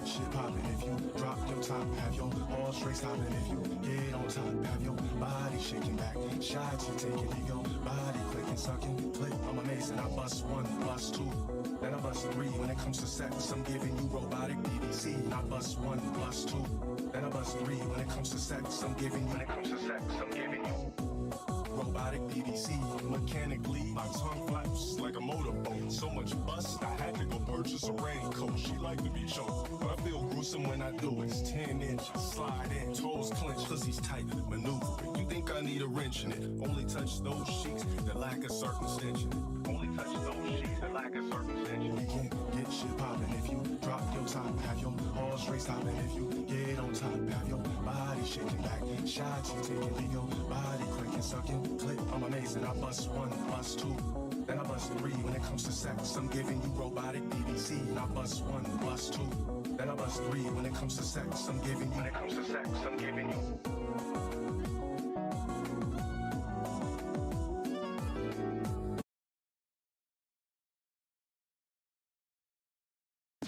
shit poppin'. If you drop your top, have your all straight stoppin'. If you get on top, have your body shaking back. Shots you taking, leave your body clicking, sucking, click. I'm amazing. I bust one, bust two, then I bust three. When it comes to sex, I'm giving you robotic BBC. I bust one, bust two, then I bust three. When it comes to sex, I'm giving you. When it comes to sex, I'm giving you robotic BBC. Mechanically, my tongue flaps like a motorboat. So much bust, I had to go purchase a raincoat. She like to be choked, but I feel gruesome when I do it. It's 10 inches, slide in, toes clenched, pussy's tight, maneuvering. You think I need a wrench in it? Only touch those sheets that lack a certain stench. Only touch those sheets that lack a certain stench. We can get shit poppin'. If you drop your top, have your all straight stoppin'. If you get on top, have your body shaking back. Shots you taking, leave your body clicking, sucking, click. I'm amazing. I bust one, bust two, then I bust three. When it comes to sex, I'm giving you robotic BBC. I bust one, bust two, then I bust three. When it comes to sex, I'm giving you. When it comes to sex, I'm giving you.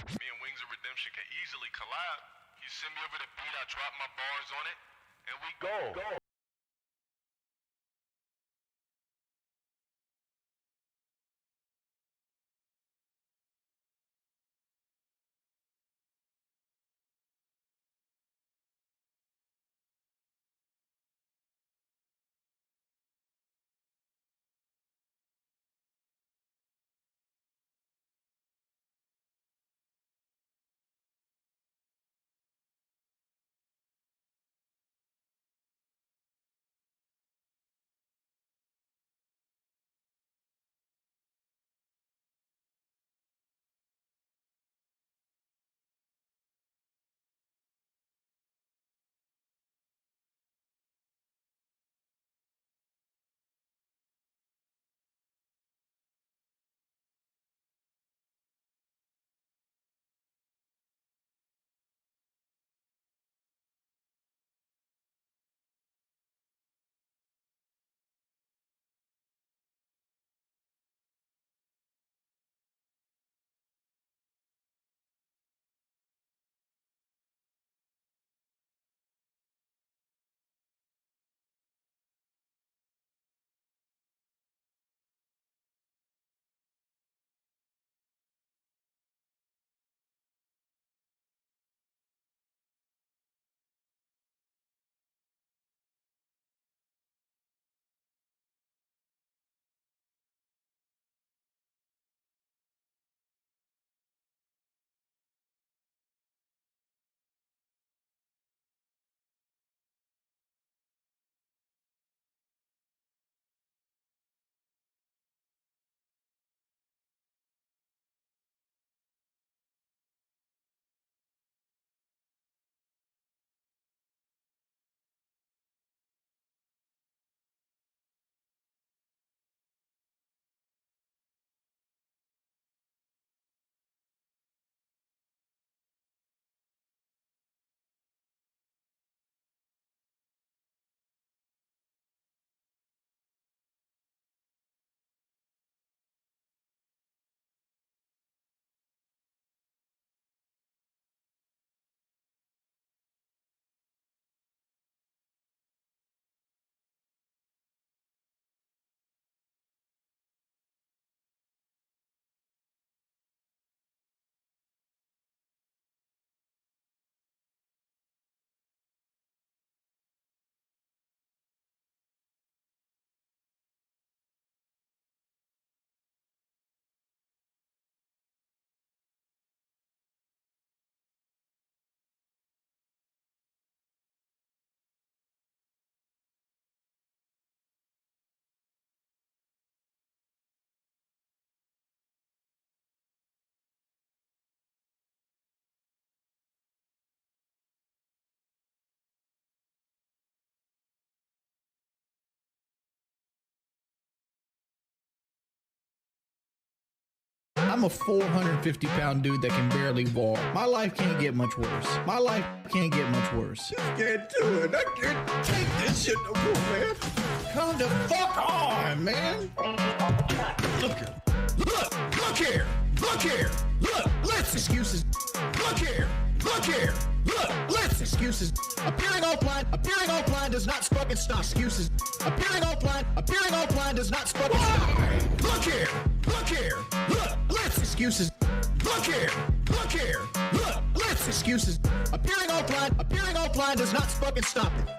Me and Wings of Redemption can easily collab. You send me over the beat, I drop my bars on it, and we go. I'm a 450-pound dude that can barely walk. My life can't get much worse. My life can't get much worse. I can't do it. I can't take this shit no more, man. Come the fuck on, man. Look here. Look here. Look here. Look. Let's excuses. Look here. Look here. Look, let's excuses. Appearing offline does not fucking stop excuses. Appearing offline does not fucking stop. Look here. Look, let's excuses. Look here. Look, let's excuses. Appearing offline does not fucking stop it.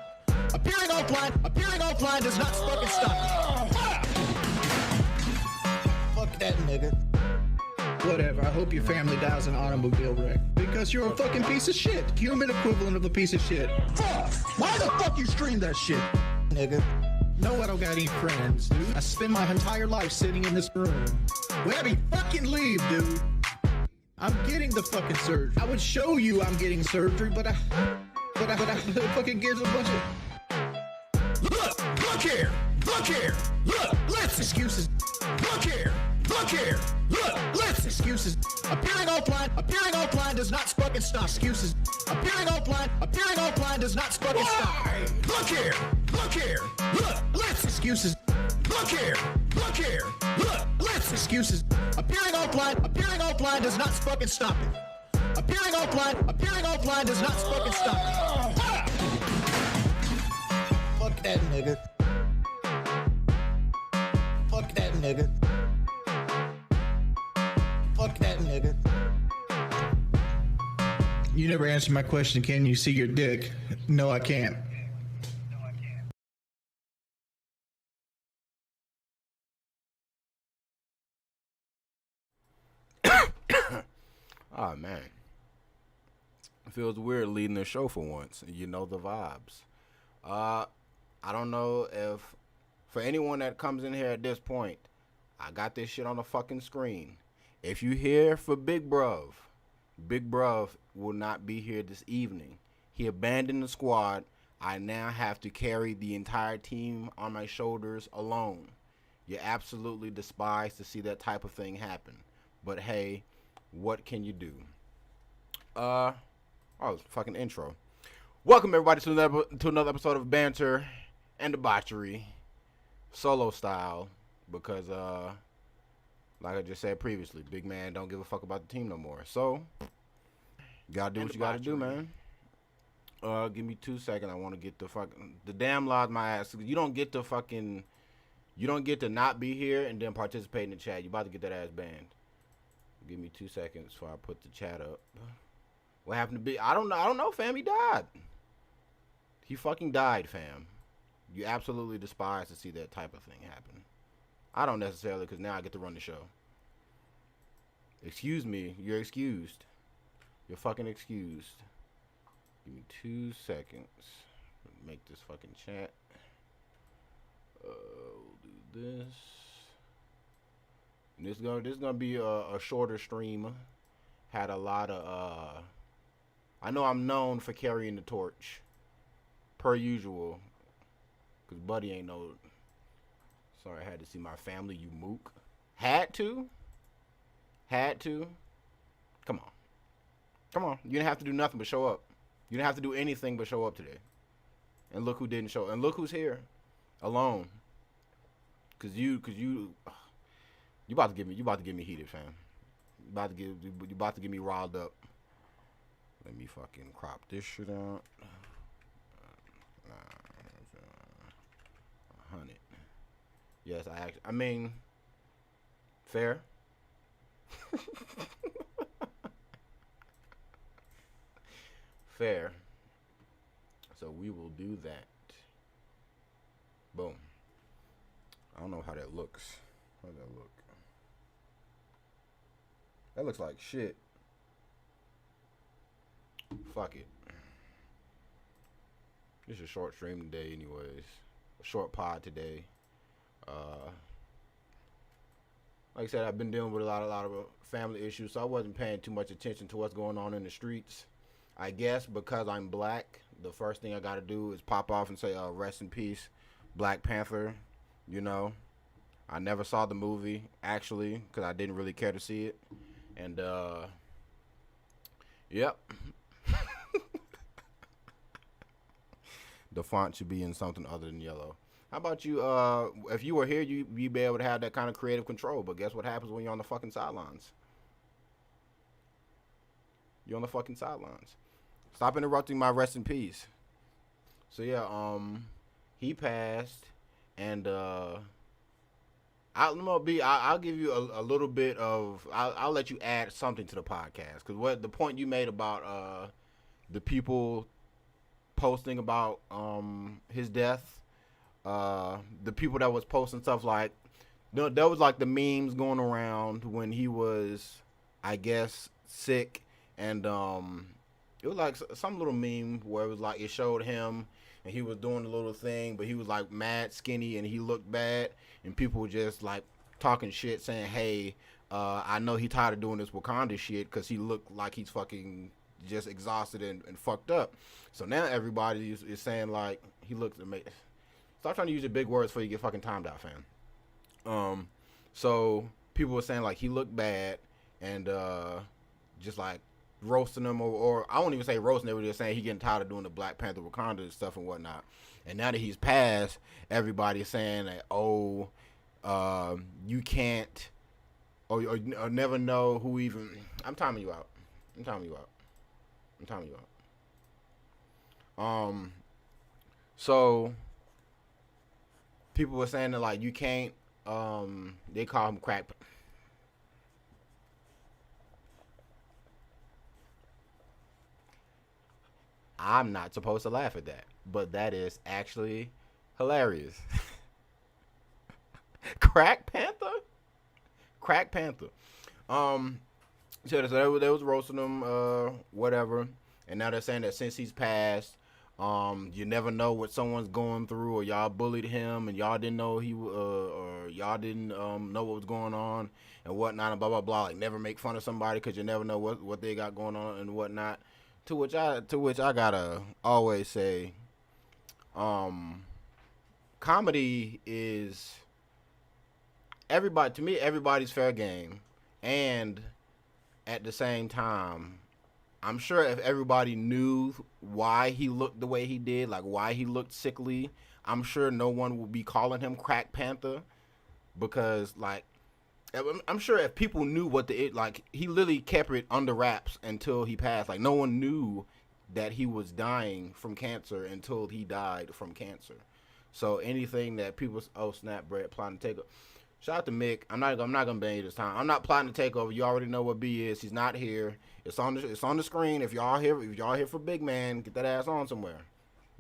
Appearing offline does not fucking stop it. Fuck that nigga. Whatever, I hope your family dies in an automobile wreck. Because you're a fucking piece of shit. Human equivalent of a piece of shit. Fuck! Why the fuck you stream that shit, nigga? No, I don't got any friends, dude. I spend my entire life sitting in this room. Webby, fucking leave, dude. I'm getting the fucking surgery. I would show you I'm getting surgery, but I fucking gives a bunch of... Look here. Look, let's excuses. Look here. Look, let's excuses. Appearing offline does not fucking stop excuses. Appearing offline does not fucking stop. Look here. Look, let's excuses. Look here. Look, let's excuses. Appearing offline does not fucking stop it. Appearing offline does not fucking stop it. Fuck that nigga. Fuck that nigga. Fuck that nigga. You never answered my question, can you see your dick? No, I can't. Oh man, it feels weird leading the show for once. You know the vibes. I don't know if for anyone that comes in here at this point, I got this shit on the fucking screen. If you here for Big Bruv will not be here this evening. He abandoned the squad. I now have to carry the entire team on my shoulders alone. You absolutely despise to see that type of thing happen. But hey, what can you do? Fucking intro. Welcome everybody to another episode of Banter and Debauchery, solo style, because like I just said previously, big man don't give a fuck about the team no more. So, you gotta do what you gotta do, man. Give me 2 seconds. I want to get the damn laws my ass. You don't get to not be here and then participate in the chat. You about to get that ass banned. Give me 2 seconds before I put the chat up. What happened to be? I don't know, fam. He died. He fucking died, fam. You absolutely despise to see that type of thing happen. I don't necessarily, because now I get to run the show. Excuse me. You're excused. You're fucking excused. Give me 2 seconds. Make this fucking chat. We'll do this. And this is gonna be a shorter stream. Had a lot of I know I'm known for carrying the torch, per usual, cause Buddy ain't no. Sorry, I had to see my family. You mook. Had to. Come on. You didn't have to do nothing but show up. You didn't have to do anything but show up today. And look who didn't show. And look who's here, alone. Cause you about to get me heated, fam. You about to get me riled up. Let me fucking crop this shit out. 100. Yes, I mean, fair. Fair. So we will do that. Boom. I don't know how that looks. How does that look? That looks like shit. Fuck it. This is a short stream today anyways. A short pod today. Like I said, I've been dealing with a lot of family issues, so I wasn't paying too much attention to what's going on in the streets. I guess because I'm black, the first thing I gotta do is pop off and say, rest in peace, Black Panther. You know, I never saw the movie, actually, because I didn't really care to see it. And, yep. The font should be in something other than yellow. How about you, if you were here, you'd be able to have that kind of creative control. But guess what happens when you're on the fucking sidelines? You're on the fucking sidelines. Stop interrupting my rest in peace. So yeah, he passed, and I'll give you a little bit of. I'll let you add something to the podcast, because what the point you made about the people posting about his death, the people that was posting stuff like, there was like the memes going around when he was, I guess, sick, and it was like some little meme where it was like it showed him and he was doing the little thing, but he was like mad skinny and he looked bad, and people were just like talking shit saying, hey, I know he tired of doing this Wakanda shit because he looked like he's fucking just exhausted and fucked up. So now everybody is saying like he looks amazing. Stop trying to use your big words before you get fucking timed out, fam. So people were saying like he looked bad, and just like roasting him, or I won't even say roasting. They were just saying he getting tired of doing the Black Panther Wakanda stuff and whatnot. And now that he's passed, everybody's saying that, oh, you can't, or never know who even. I'm timing you out. So people were saying that like you can't. They call him crack. I'm not supposed to laugh at that, but that is actually hilarious. Crack Panther. So they was roasting him, whatever, and now they're saying that since he's passed, you never know what someone's going through, or y'all bullied him and y'all didn't know or y'all didn't know what was going on and whatnot, and blah blah blah. Like, never make fun of somebody because you never know what they got going on and whatnot. To which I gotta always say, comedy is everybody's fair game, and at the same time, I'm sure if everybody knew why he looked the way he did, like why he looked sickly, I'm sure no one would be calling him Crack Panther, because like I'm sure if people knew like he literally kept it under wraps until he passed. Like no one knew that he was dying from cancer until he died from cancer. So anything that people, oh snap, Brett plotting to take over. Shout out to Mick. I'm not gonna ban you this time. I'm not plotting to take over. You already know what B is. He's not here. It's on the screen. If y'all here for Big Man, get that ass on somewhere.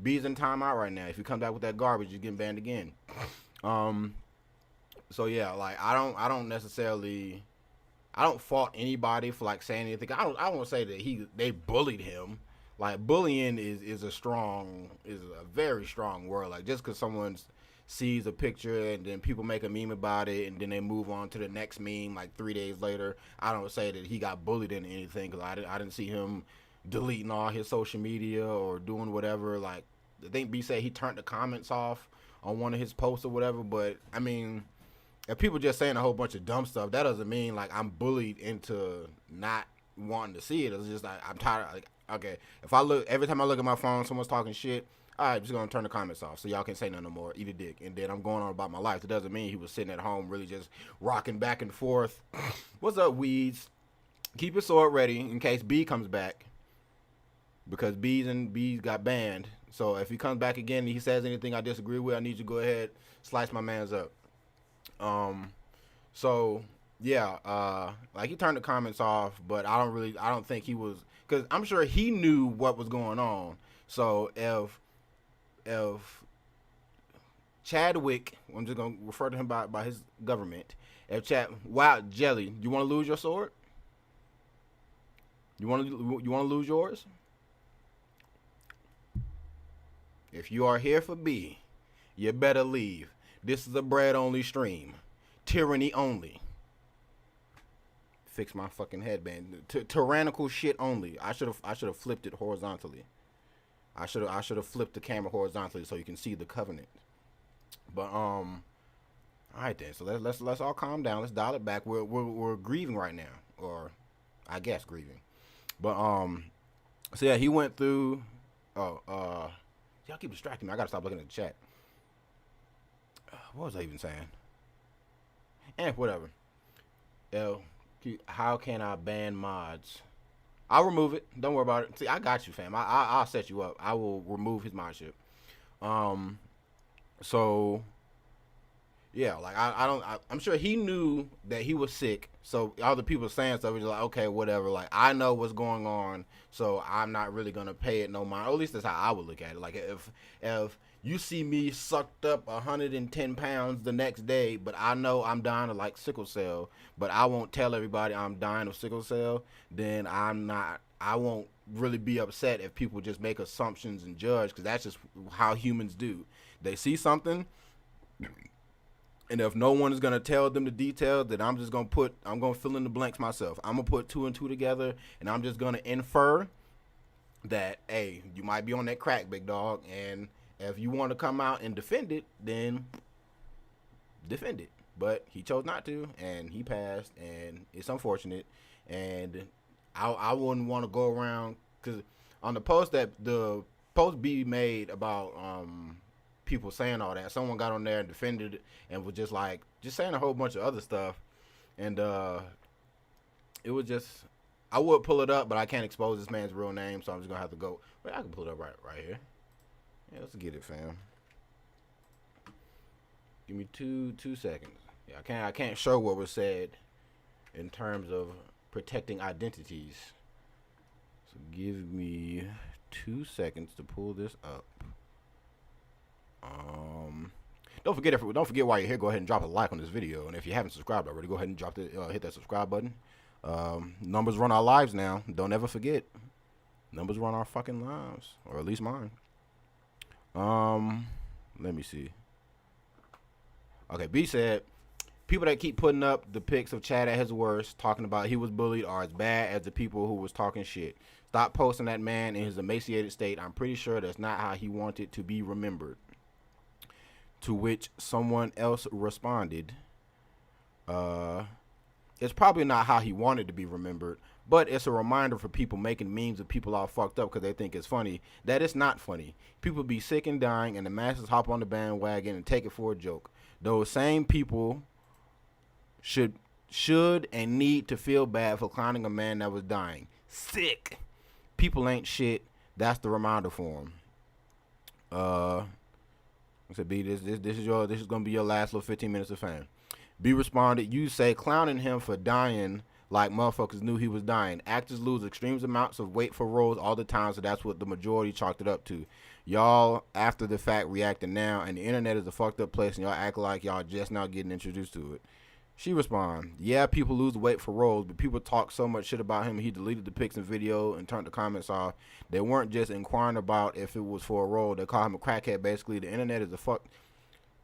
B's in timeout right now. If you come back with that garbage, you're getting banned again. So yeah, like I don't fault anybody for like saying anything. I don't say that they bullied him. Like bullying is a very strong word. Like just because someone sees a picture and then people make a meme about it and then they move on to the next meme like 3 days later, I don't say that he got bullied into anything, because I didn't see him deleting all his social media or doing whatever. Like I think B said he turned the comments off on one of his posts or whatever. But I mean, if people just saying a whole bunch of dumb stuff, that doesn't mean like I'm bullied into not wanting to see it. It's just like I'm tired. Like, okay, if every time I look at my phone, someone's talking shit, all right, I'm just gonna turn the comments off so y'all can't say nothing no more. Eat a dick, and then I'm going on about my life. It doesn't mean he was sitting at home really just rocking back and forth. What's up, weeds? Keep your sword ready in case B comes back, because B's got banned. So if he comes back again and he says anything I disagree with, I need you to go ahead, slice my man's up. So yeah, like he turned the comments off, but I don't think he was, because I'm sure he knew what was going on. So if Chadwick, I'm just gonna refer to him by his government. Wow, Jelly, you want to lose your sword? You want to lose yours? If you are here for B, you better leave. This is a bread only stream. Tyranny only. Fix my fucking headband. Tyrannical shit only. I should have flipped it horizontally. I should have flipped the camera horizontally so you can see the covenant. But all right then. So let's all calm down. Let's dial it back. We're grieving right now, or I guess grieving. But so yeah, he went through. Y'all keep distracting me. I gotta stop looking at the chat. What was I even saying? Whatever. How can I ban mods? I'll remove it. Don't worry about it. See, I got you, fam. I'll set you up. I will remove his mind shit. So yeah, like I'm sure he knew that he was sick. So all the people saying stuff was like, okay, whatever. Like I know what's going on, so I'm not really gonna pay it no mind. Or at least that's how I would look at it. Like if you see me sucked up 110 pounds the next day, but I know I'm dying of like sickle cell, but I won't tell everybody I'm dying of sickle cell, then I won't really be upset if people just make assumptions and judge, because that's just how humans do. They see something, and if no one is going to tell them the details, then I'm going to fill in the blanks myself. I'm going to put 2 and 2 together, and I'm just going to infer that, hey, you might be on that crack, big dog, and if you want to come out and defend it, then defend it. But he chose not to, and he passed, and it's unfortunate. And I wouldn't want to go around, because on the post that the post be made about people saying all that, someone got on there and defended it and was just saying a whole bunch of other stuff. And it was just, I would pull it up, but I can't expose this man's real name, so I'm just going to have to go. But I can pull it up right here. Yeah, let's get it, fam. Give me two seconds. Yeah, I can't show what was said in terms of protecting identities. So give me 2 seconds to pull this up. Don't forget while you're here, go ahead and drop a like on this video, and if you haven't subscribed already, go ahead and hit that subscribe button. Numbers run our lives now. Don't ever forget. Numbers run our fucking lives, or at least mine. Let me see. Okay, B said, people that keep putting up the pics of Chad at his worst, talking about he was bullied, are as bad as the people who was talking shit. Stop posting that man in his emaciated state. I'm pretty sure that's not how he wanted to be remembered. To which someone else responded, it's probably not how he wanted to be remembered, but it's a reminder for people making memes of people all fucked up because they think it's funny, that it's not funny. People be sick and dying, and the masses hop on the bandwagon and take it for a joke. Those same people should and need to feel bad for clowning a man that was dying. Sick. People ain't shit. That's the reminder for him. I said, B, this is gonna be your last little 15 minutes of fame. B responded, you say clowning him for dying like motherfuckers knew he was dying. Actors lose extreme amounts of weight for roles all the time, so that's what the majority chalked it up to. Y'all, after the fact, reacting now, and the internet is a fucked up place, and y'all act like y'all just now getting introduced to it. She responded, yeah, people lose weight for roles, but people talk so much shit about him, he deleted the pics and video and turned the comments off. They weren't just inquiring about if it was for a role. They call him a crackhead, basically. The internet is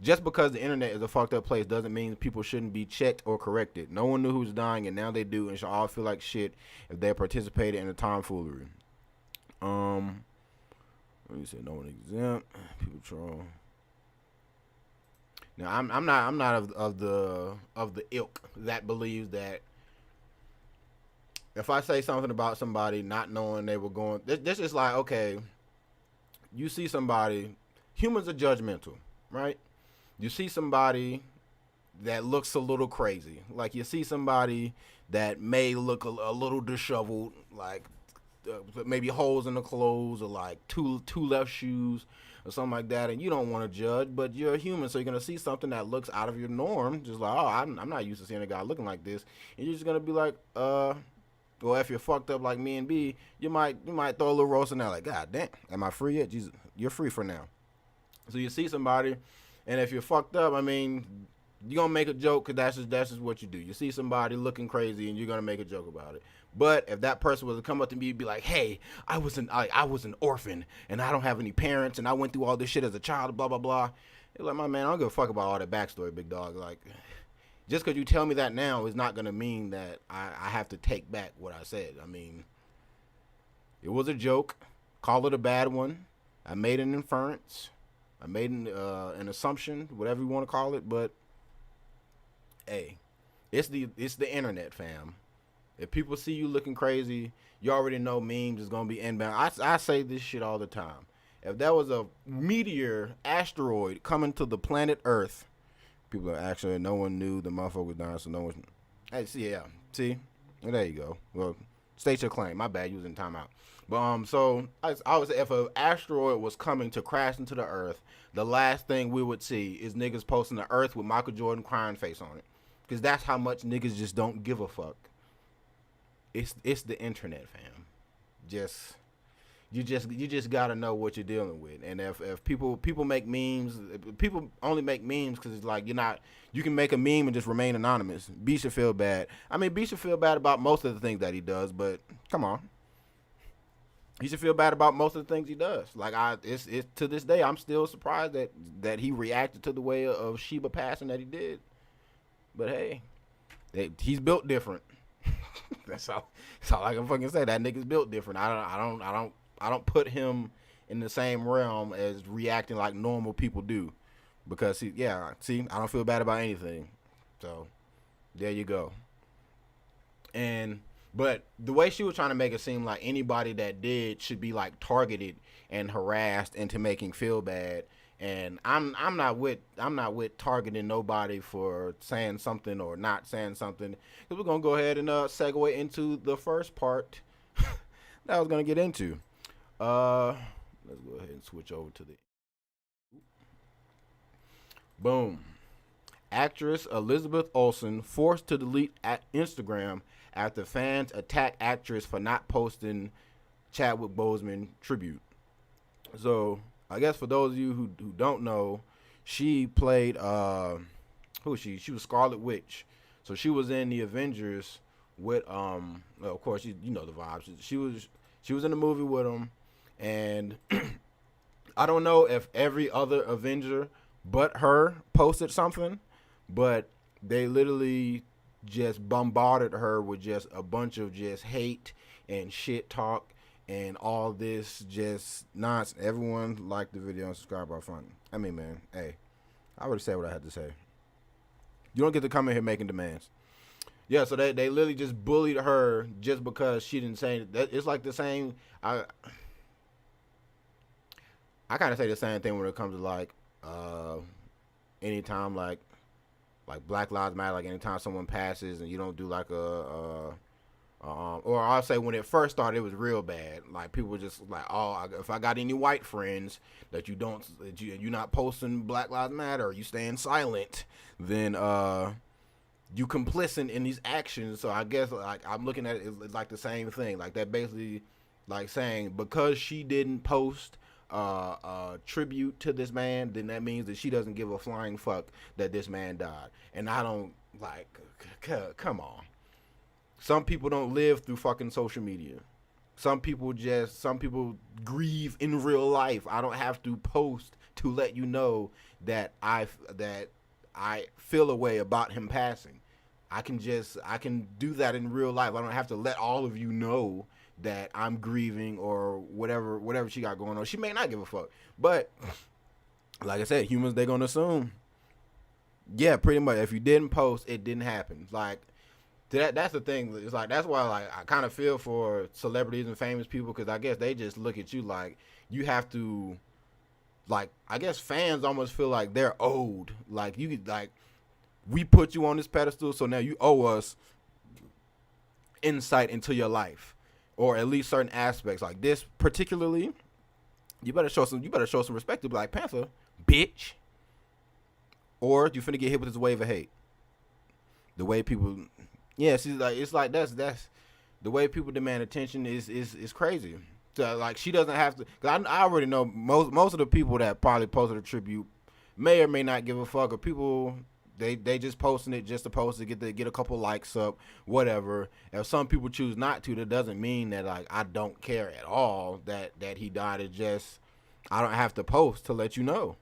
just because the internet is a fucked up place doesn't mean people shouldn't be checked or corrected. No one knew who was dying, and now they do, and should all feel like shit if they participated in the tomfoolery. Let me say no one exempt. People troll. Now I'm not of the ilk that believes that if I say something about somebody not knowing they were going, this is like, okay, you see somebody, humans are judgmental, right? You see somebody that looks a little crazy, like you see somebody that may look a little disheveled, like maybe holes in the clothes, or like two left shoes or something like that, and you don't want to judge, but you're a human, so you're going to see something that looks out of your norm, just like, oh, I'm not used to seeing a guy looking like this, and you're just going to be like, well, if you're fucked up like me and B, you might throw a little roast in there, like, God damn, am I free yet? Jesus, you're free for now. So you see somebody, and if you're fucked up, I mean, you're going to make a joke, because that's just what you do. You see somebody looking crazy, and you're going to make a joke about it. But if that person was to come up to me and be like, hey, I was an orphan, and I don't have any parents, and I went through all this shit as a child, blah, blah, blah. It's like, my man, I don't give a fuck about all that backstory, big dog. Like, just because you tell me that now is not going to mean that I have to take back what I said. I mean, it was a joke. Call it a bad one. I made an inference. I made an assumption, whatever you want to call it. But, hey, it's the internet, fam. If people see you looking crazy, you already know memes is going to be inbound. I say this shit all the time. If there was a meteor, asteroid coming to the planet Earth, people are actually, no one knew the motherfucker was dying, so no one. Hey, see, yeah. See? Well, there you go. Well, State your claim. My bad, you was in timeout. But so I was if an asteroid was coming to crash into the Earth, the last thing we would see is niggas posting the Earth with Michael Jordan crying face on it, because that's how much niggas just don't give a fuck. It's the internet, fam. You just gotta know what you're dealing with. And if people make memes, people only make memes because it's like you can make a meme and just remain anonymous. B should feel bad. I mean, B should feel bad about most of the things that he does, but come on. He should feel bad about most of the things he does. Like it's to this day, I'm still surprised that he reacted to the way of Sheba passing that he did. But hey, he's built different. That's all I can fucking say. That nigga's built different. I don't put him in the same realm as reacting like normal people do, because I don't feel bad about anything. So there you go. But the way she was trying to make it seem like anybody that did should be like targeted and harassed into making feel bad. And I'm not with targeting nobody for saying something or not saying something. Because we're gonna go ahead and segue into the first part that I was gonna get into. Let's go ahead and switch over to the boom. Actress Elizabeth Olsen forced to delete Instagram after fans attack actress for not posting Chadwick Boseman tribute. So I guess for those of you who don't know, she played who is she? She was Scarlet Witch. So she was in the Avengers with well, of course you know the vibes. She was in the movie with them, and I don't know if every other Avenger but her posted something, but they literally just bombarded her with just a bunch of just hate and shit talk and all this just nonsense. Everyone liked the video and subscribe by fun. I mean, man, hey, I already said what I had to say. You don't get to come in here making demands. Yeah, so they literally just bullied her just because she didn't say that. It's like the same. I kind of say the same thing when it comes to like anytime like Black Lives Matter. Like anytime someone passes and you don't do like or I'll say when it first started, it was real bad. Like people were just like, oh, if I got any white friends that you're not posting Black Lives Matter or you staying silent, then you complicit in these actions. So I guess like I'm looking at it, it's like the same thing. Like that basically like saying because she didn't post tribute to this man, then that means that she doesn't give a flying fuck that this man died. And I don't like, come on. Some people don't live through fucking social media. Some people grieve in real life. I don't have to post to let you know that I feel a way about him passing. I can do that in real life. I don't have to let all of you know that I'm grieving or whatever she got going on. She may not give a fuck. But like I said, humans, they're gonna assume. Yeah, pretty much. If you didn't post, it didn't happen. Like that's the thing. It's like that's why like I kind of feel for celebrities and famous people, because I guess they just look at you like you have to. Like I guess fans almost feel like they're owed. Like we put you on this pedestal, so now you owe us insight into your life, or at least certain aspects. Like this particularly, you better show some respect to Black Panther, bitch. Or you finna get hit with this wave of hate. The way people, yeah, see, like it's like that's the way people demand attention is crazy. So, like she doesn't have to. Cause I already know most of the people that probably posted a tribute may or may not give a fuck, or people they just posting it just to post to get a couple likes up, whatever. If some people choose not to, that doesn't mean that like I don't care at all that he died. It just I don't have to post to let you know.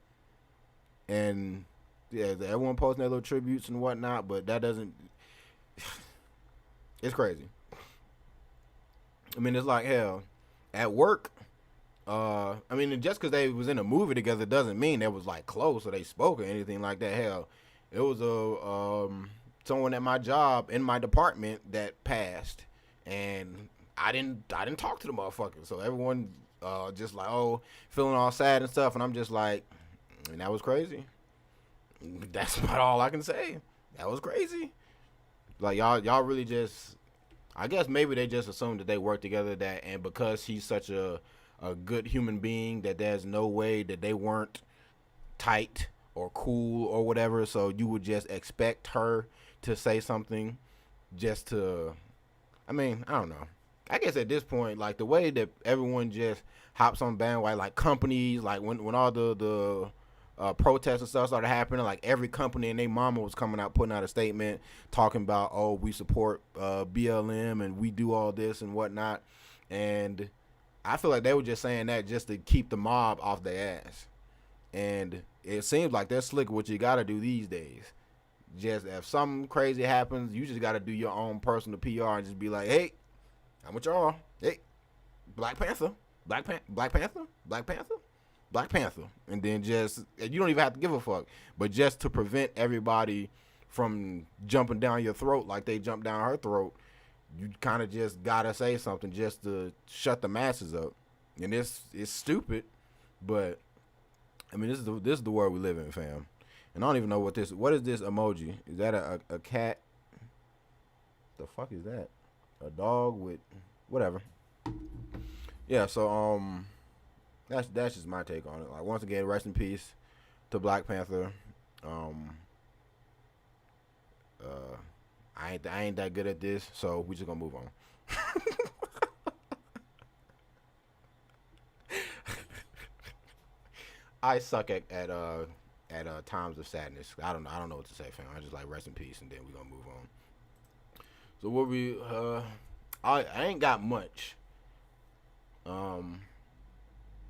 And yeah, everyone posting their little tributes and whatnot, but that doesn't. It's crazy. I mean, it's like hell. At work, I mean, just because they was in a movie together doesn't mean they was like close or they spoke or anything like that. Hell, it was someone at my job in my department that passed, and I didn't talk to the motherfucker. So everyone just like feeling all sad and stuff, and I'm just like, and that was crazy. That's about all I can say. That was crazy. Like y'all really just. I guess maybe they just assumed that they work together, and because he's such a good human being, that there's no way that they weren't tight or cool or whatever. So you would just expect her to say something just to, I mean, I don't know. I guess at this point, like the way that everyone just hops on bandwagon, like companies, like when all the protests and stuff started happening, like every company and their mama was coming out putting out a statement talking about, oh, we support BLM and we do all this and whatnot. And I feel like they were just saying that just to keep the mob off their ass. And it seems like that's slick what you got to do these days. Just if something crazy happens, you just got to do your own personal PR and just be like, hey, I'm with y'all. Hey, Black Panther, Black Panther, Black Panther, Black Panther. And then just, you don't even have to give a fuck. But just to prevent everybody from jumping down your throat like they jumped down her throat, you kind of just got to say something just to shut the masses up. And it's stupid, but, I mean, this is the world we live in, fam. And I don't even know what is this emoji? Is that a cat? The fuck is that? A dog with whatever. Yeah, so that's just my take on it. Like, once again, rest in peace to Black Panther. I ain't that good at this, so we just gonna move on. I suck at times of sadness. I don't know what to say, fam. I just like rest in peace, and then we gonna move on. So what we I ain't got much. And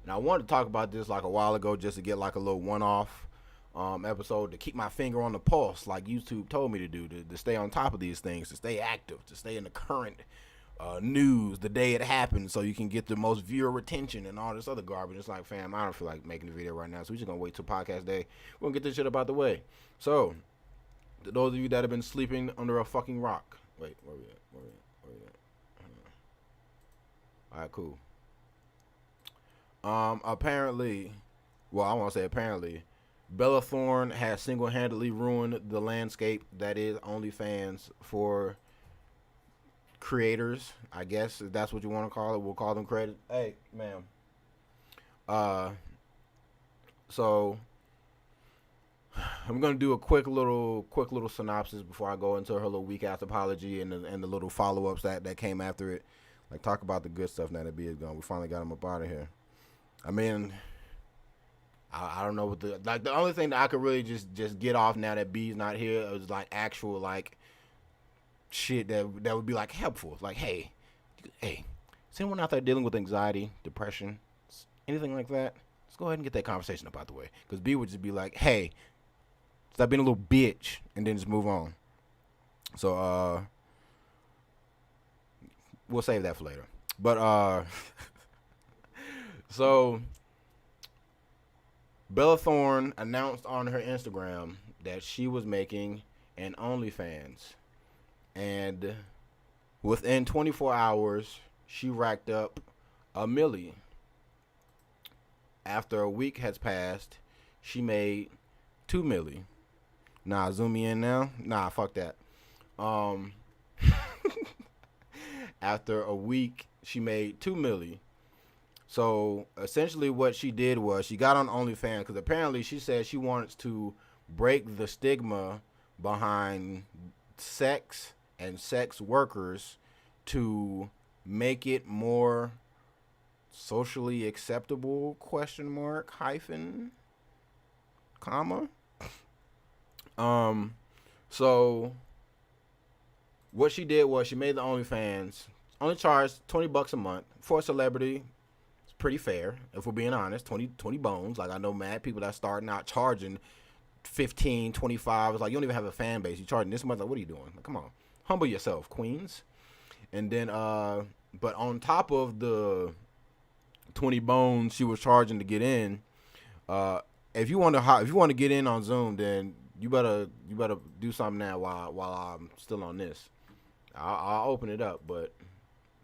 I wanted to talk about this like a while ago just to get like a little one-off episode to keep my finger on the pulse, like YouTube told me to do, to stay on top of these things, to stay active, to stay in the current news the day it happens, so you can get the most viewer retention and all this other garbage. It's like, fam, I don't feel like making the video right now, so we're just gonna wait till podcast day. We're gonna get this shit up out the way. So, to those of you that have been sleeping under a fucking rock, wait, where we at? All right, cool. Apparently, well, I won't say apparently, Bella Thorne has single-handedly ruined the landscape that is OnlyFans for creators, I guess, if that's what you want to call it. We'll call them creators. Hey, ma'am. So I'm gonna do a quick little synopsis before I go into her little weak ass apology and the little follow-ups that came after it. Like, talk about the good stuff now that B is gone. We finally got him up out of here. I mean, I don't know what the only thing that I could really just get off now that B's not here is like actual like shit that would be like helpful. Like, hey, is anyone out there dealing with anxiety, depression, anything like that? Let's go ahead and get that conversation up out the way. Because B would just be like, hey, stop being a little bitch, and then just move on. So we'll save that for later. But so Bella Thorne announced on her Instagram that she was making an OnlyFans. And within 24 hours, she racked up $1 million. After a week has passed, she made $2 million. Nah, zoom me in now. Nah, fuck that. After a week, she made $2 million. So essentially what she did was she got on OnlyFans because apparently she said she wants to break the stigma behind sex and sex workers to make it more socially acceptable, ? So what she did was she made the OnlyFans, only charged $20 a month for a celebrity. It's pretty fair, if we're being honest. 20 bones. Like, I know mad people that starting out charging 15, 25. It's like, you don't even have a fan base. You charging this much. Like, what are you doing? Like, come on, humble yourself, queens. And then but on top of the 20 bones she was charging to get in, if you want to get in on Zoom, then you better do something now while I'm still on this. I'll open it up, but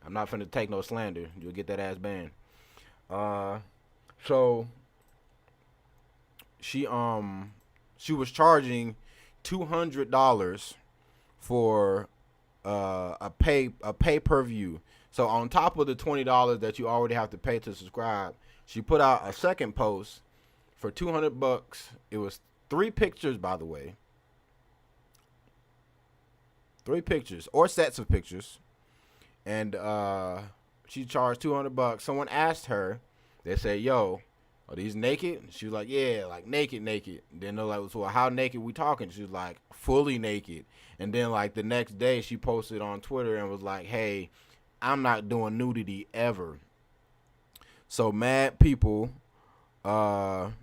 I'm not finna take no slander. You'll get that ass banned. So she was charging $200 for a pay per view. So on top of the $20 that you already have to pay to subscribe, she put out a second post for $200. It was 3 pictures, by the way. 3 pictures or sets of pictures, and she charged $200. Someone asked her, they said, "Yo, are these naked?" She was like, "Yeah, like naked." Then they're like, "So how naked we talking?" She was like, "Fully naked." And then like the next day, she posted on Twitter and was like, "Hey, I'm not doing nudity ever." So mad people felt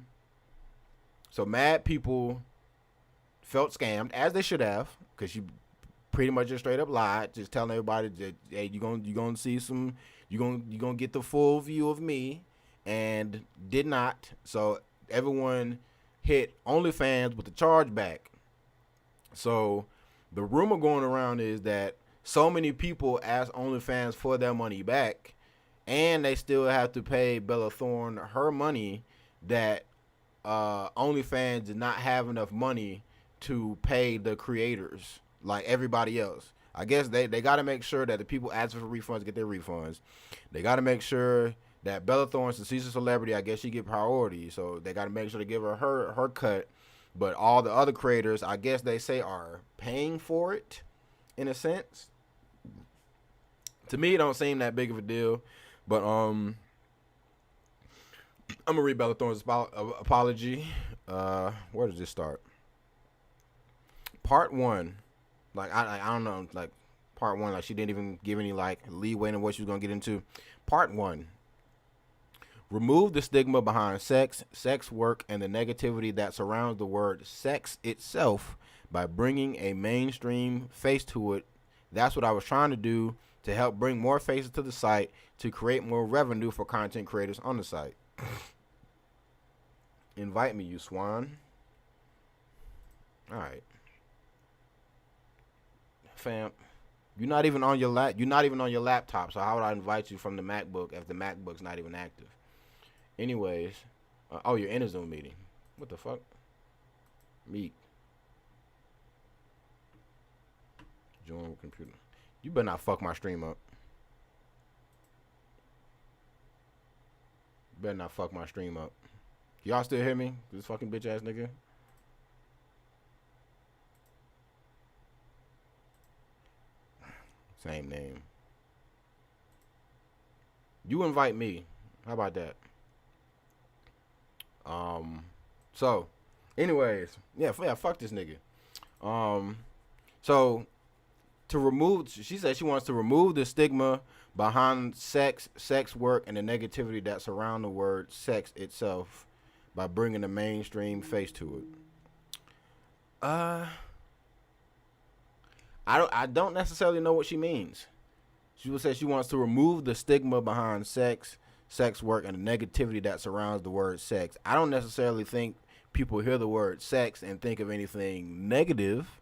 scammed, as they should have, because she pretty much just straight up lied, just telling everybody that, hey, you gonna see some, you gonna get the full view of me, and did not. So everyone hit OnlyFans with the chargeback. So the rumor going around is that so many people ask OnlyFans for their money back, and they still have to pay Bella Thorne her money, that OnlyFans did not have enough money to pay the creators like everybody else. I guess they got to make sure that the people asking for refunds get their refunds. They got to make sure that Bella Thorne, since she's a celebrity, I guess she get priority. So they got to make sure to give her cut. But all the other creators, I guess they say, are paying for it in a sense. To me, it don't seem that big of a deal. But I'm gonna read Bella Thorne's apology. Where does this start? Part 1. Like I don't know, like part 1, like she didn't even give any like leeway in what she was gonna get into. Part 1. Remove the stigma behind sex, sex work, and the negativity that surrounds the word sex itself by bringing a mainstream face to it. That's what I was trying to do, to help bring more faces to the site, to create more revenue for content creators on the site. Invite me, you swine. All right. Fam, you're not even on your laptop, so how would I invite you from the MacBook if the MacBook's not even active? Anyways, oh, you're in a Zoom meeting. What the fuck? Meet. Join computer. You better not fuck my stream up. You better not fuck my stream up. Y'all still hear me? This fucking bitch ass nigga. Same name. You invite me. How about that? So, anyways, yeah, fuck this nigga. So to remove, she said she wants to remove the stigma behind sex work, and the negativity that surround the word sex itself by bringing a mainstream face to it. I don't necessarily know what she means. She will say she wants to remove the stigma behind sex work, and the negativity that surrounds the word sex. I don't necessarily think people hear the word sex and think of anything negative,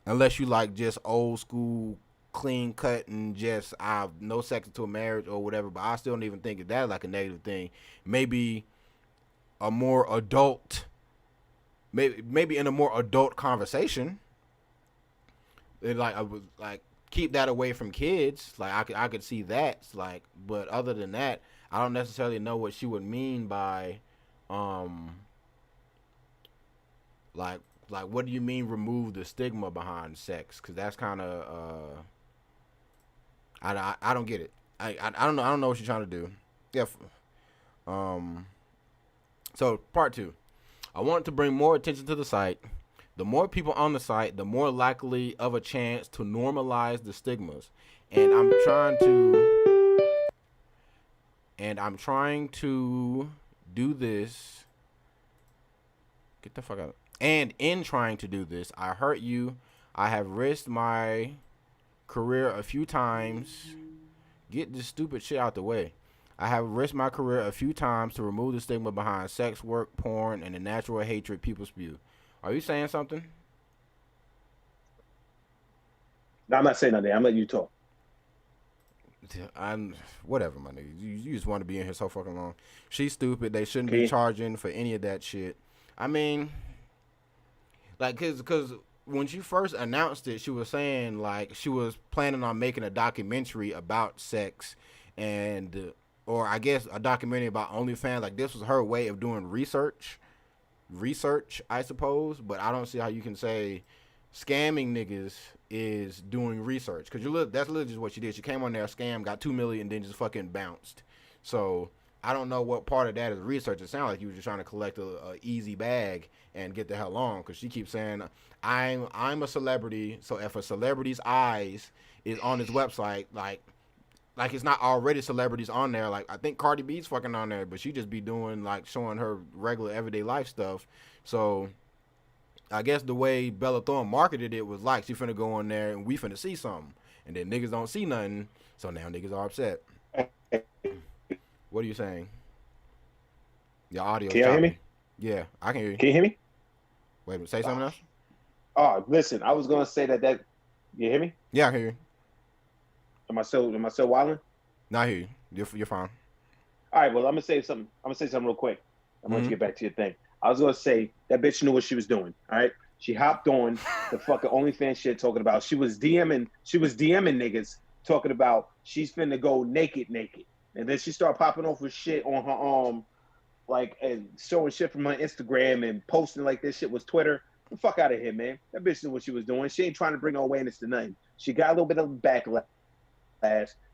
unless you like just old school, clean cut, and just no sex until marriage or whatever. But I still don't even think of that like a negative thing. Maybe a more adult, maybe in a more adult conversation. I was like, keep that away from kids. Like I could see that. Like, but other than that, I don't necessarily know what she would mean by, like what do you mean remove the stigma behind sex? Because that's kind of I don't get it. I don't know what she's trying to do. Yeah. So part 2, I want to bring more attention to the site. The more people on the site, the more likely of a chance to normalize the stigmas. And I'm trying to do this. Get the fuck out. And in trying to do this, I hurt you. I have risked my career a few times. Get this stupid shit out the way. I have risked my career a few times to remove the stigma behind sex work, porn, and the natural hatred people spew. Are you saying something? No, I'm not saying nothing. I'm letting you talk. I'm whatever, my nigga. You just want to be in here so fucking long. She's stupid. They shouldn't be charging for any of that shit. I mean, like, cause when she first announced it, she was saying like she was planning on making a documentary about sex, and or I guess a documentary about OnlyFans. Like this was her way of doing research, I suppose. But I don't see how you can say scamming niggas is doing research, because that's literally just what she did. She came on there, scammed, got $2 million, and then just fucking bounced. So I don't know what part of that is research. It sounds like you were just trying to collect a easy bag and get the hell on, because she keeps saying I'm a celebrity, so if a celebrity's eyes is on his website, like it's not already celebrities on there. Like I think Cardi B's fucking on there, but she just be doing like showing her regular everyday life stuff. So I guess the way Bella Thorne marketed it was like she finna go on there and we finna see something, and then niggas don't see nothing, so now niggas are upset. What are you saying? Your audio. Can you hear me? Yeah, I can hear you. Can you hear me? Wait a minute, say something else. Oh, listen, I was gonna say that. You hear me? Yeah, I can hear you. Am I still wilding? No, I hear you. You're fine. All right, well, I'm gonna say something real quick. I'm gonna get back to your thing. I was gonna say that bitch knew what she was doing. All right, she hopped on the fucking OnlyFans shit, talking about she was DMing niggas, talking about she's finna go naked, and then she started popping off with shit on her like, and showing shit from her Instagram and posting like this shit was Twitter. The fuck out of here, man. That bitch knew what she was doing. She ain't trying to bring no awareness to nothing. She got a little bit of backlash.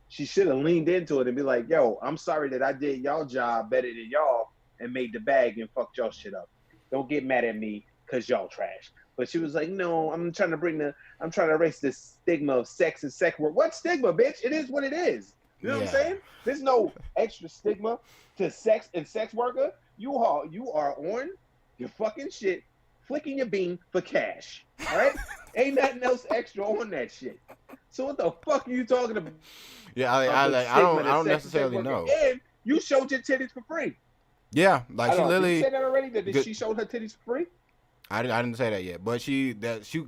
She should have leaned into it and be like, yo, I'm sorry that I did y'all job better than y'all and made the bag and fucked y'all shit up. Don't get mad at me because y'all trash. But she was like, no, I'm trying to erase the stigma of sex and sex work. What stigma, bitch? It is what it is. You know what I'm saying? There's no extra stigma to sex and sex worker. You are on your fucking shit, flicking your bean for cash. All right? Ain't nothing else extra on that shit. So what the fuck are you talking about? Yeah, I don't necessarily know. And you showed your titties for free. Yeah, like she literally. Did you say that already? That she showed her titties for free? I didn't say that yet, but she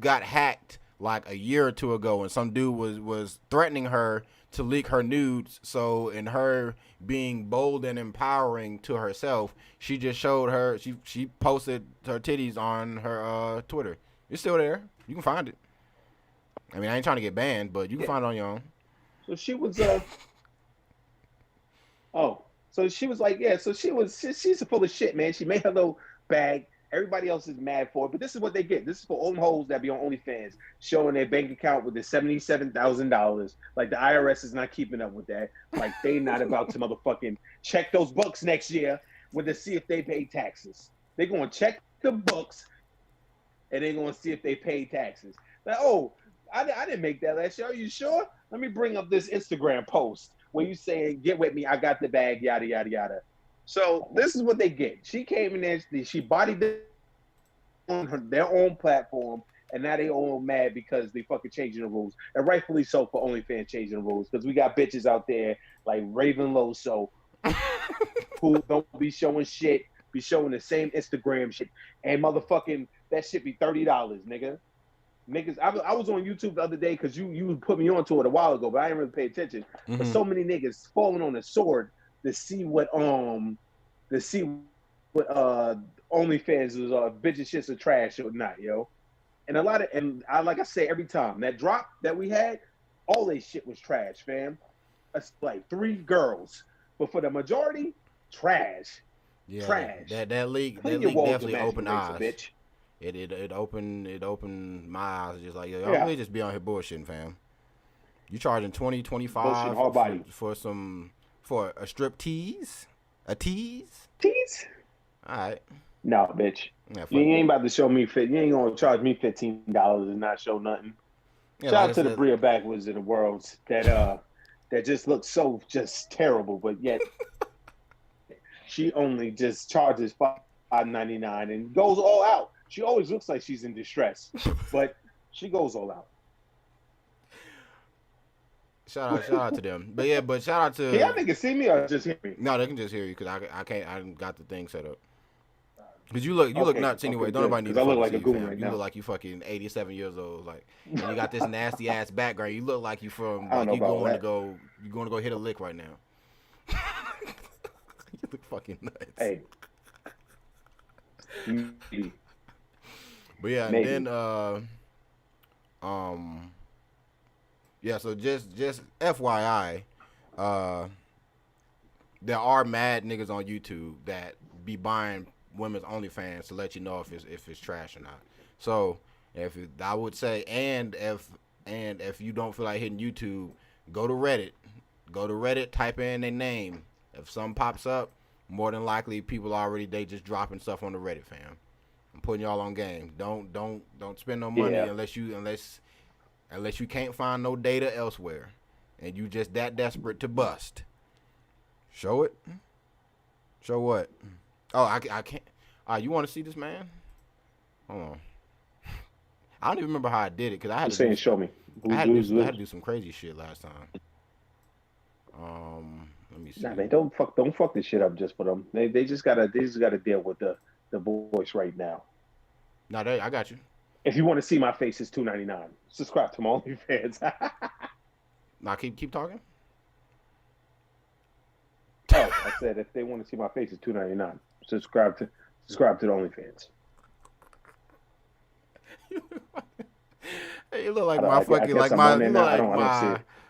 got hacked like a year or two ago, and some dude was threatening her to leak her nudes. So in her being bold and empowering to herself, she just showed her. She posted her titties on her Twitter. It's still there. You can find it. I mean, I ain't trying to get banned, but you can find it on your own. So she was so she was like, yeah, so she's full of shit, man. She made her little bag. Everybody else is mad for it, but this is what they get. This is for all them hoes that be on OnlyFans showing their bank account with the $77,000. Like the IRS is not keeping up with that. Like they not about to motherfucking check those books next year to see if they pay taxes. They gonna check the books and they gonna see if they pay taxes. Like, oh, I didn't make that last year. Are you sure? Let me bring up this Instagram post where you saying, get with me, I got the bag, yada, yada, yada. So this is what they get. She came in there, she bodied them on their own platform, and now they all mad because they fucking changing the rules. And rightfully so for OnlyFans changing the rules, because we got bitches out there like Raven Loso who don't be showing shit, be showing the same Instagram shit. And motherfucking, that shit be $30, nigga. Niggas, I was on YouTube the other day because you put me onto it a while ago, but I didn't really pay attention. Mm-hmm. But so many niggas falling on the sword to see what OnlyFans is, bitches shits are trash or not, yo. And like I say every time, that drop that we had, all that shit was trash, fam. That's like 3 girls, but for the majority, trash. Yeah, trash. That leak definitely opened eyes. Bitch. It opened my eyes, just like, yo, y'all really just be on here bullshitting, fam. You charging $20, $25 for a strip tease? A tease? Tease? All right. No, bitch. Yeah, you ain't about to show me fit. You ain't gonna charge me $15 and not show nothing. Yeah, shout out to the Bria backwards in the world that just looks so just terrible, but yet she only just charges $5.99 and goes all out. She always looks like she's in distress, but she goes all out. Shout out to them. But shout out to. Can y'all niggas see me or just hear me? No, they can just hear you because I can't. I got the thing set up. Because you look nuts anyway. Don't nobody need to. I look like a goon right now. You look like you fucking 87 years old. Like, and you got this nasty ass background. You look like you from. Like you going to go hit a lick right now. You look fucking nuts. Hey. But yeah, maybe. And then Yeah, so just FYI, there are mad niggas on YouTube that be buying women's OnlyFans to let you know if it's trash or not. So I would say, and if you don't feel like hitting YouTube, go to Reddit. Go to Reddit, type in their name. If something pops up, more than likely people already they just dropping stuff on the Reddit, fam. I'm putting y'all on game. Don't spend no money unless you can't find no data elsewhere, and you just that desperate to bust. Show it. Show what? Oh, I can't. You want to see this, man? Hold on. I don't even remember how I did it because I had to show me. I had to do some crazy shit last time. Let me see. Nah, man, don't fuck this shit up just for them. They just gotta deal with the voice right now. No, I got you. If you want to see my face, it's $2.99. Subscribe to my OnlyFans. Now keep talking. Oh, I said if they want to see my face, it's $2.99. Subscribe to the OnlyFans. Hey, you look like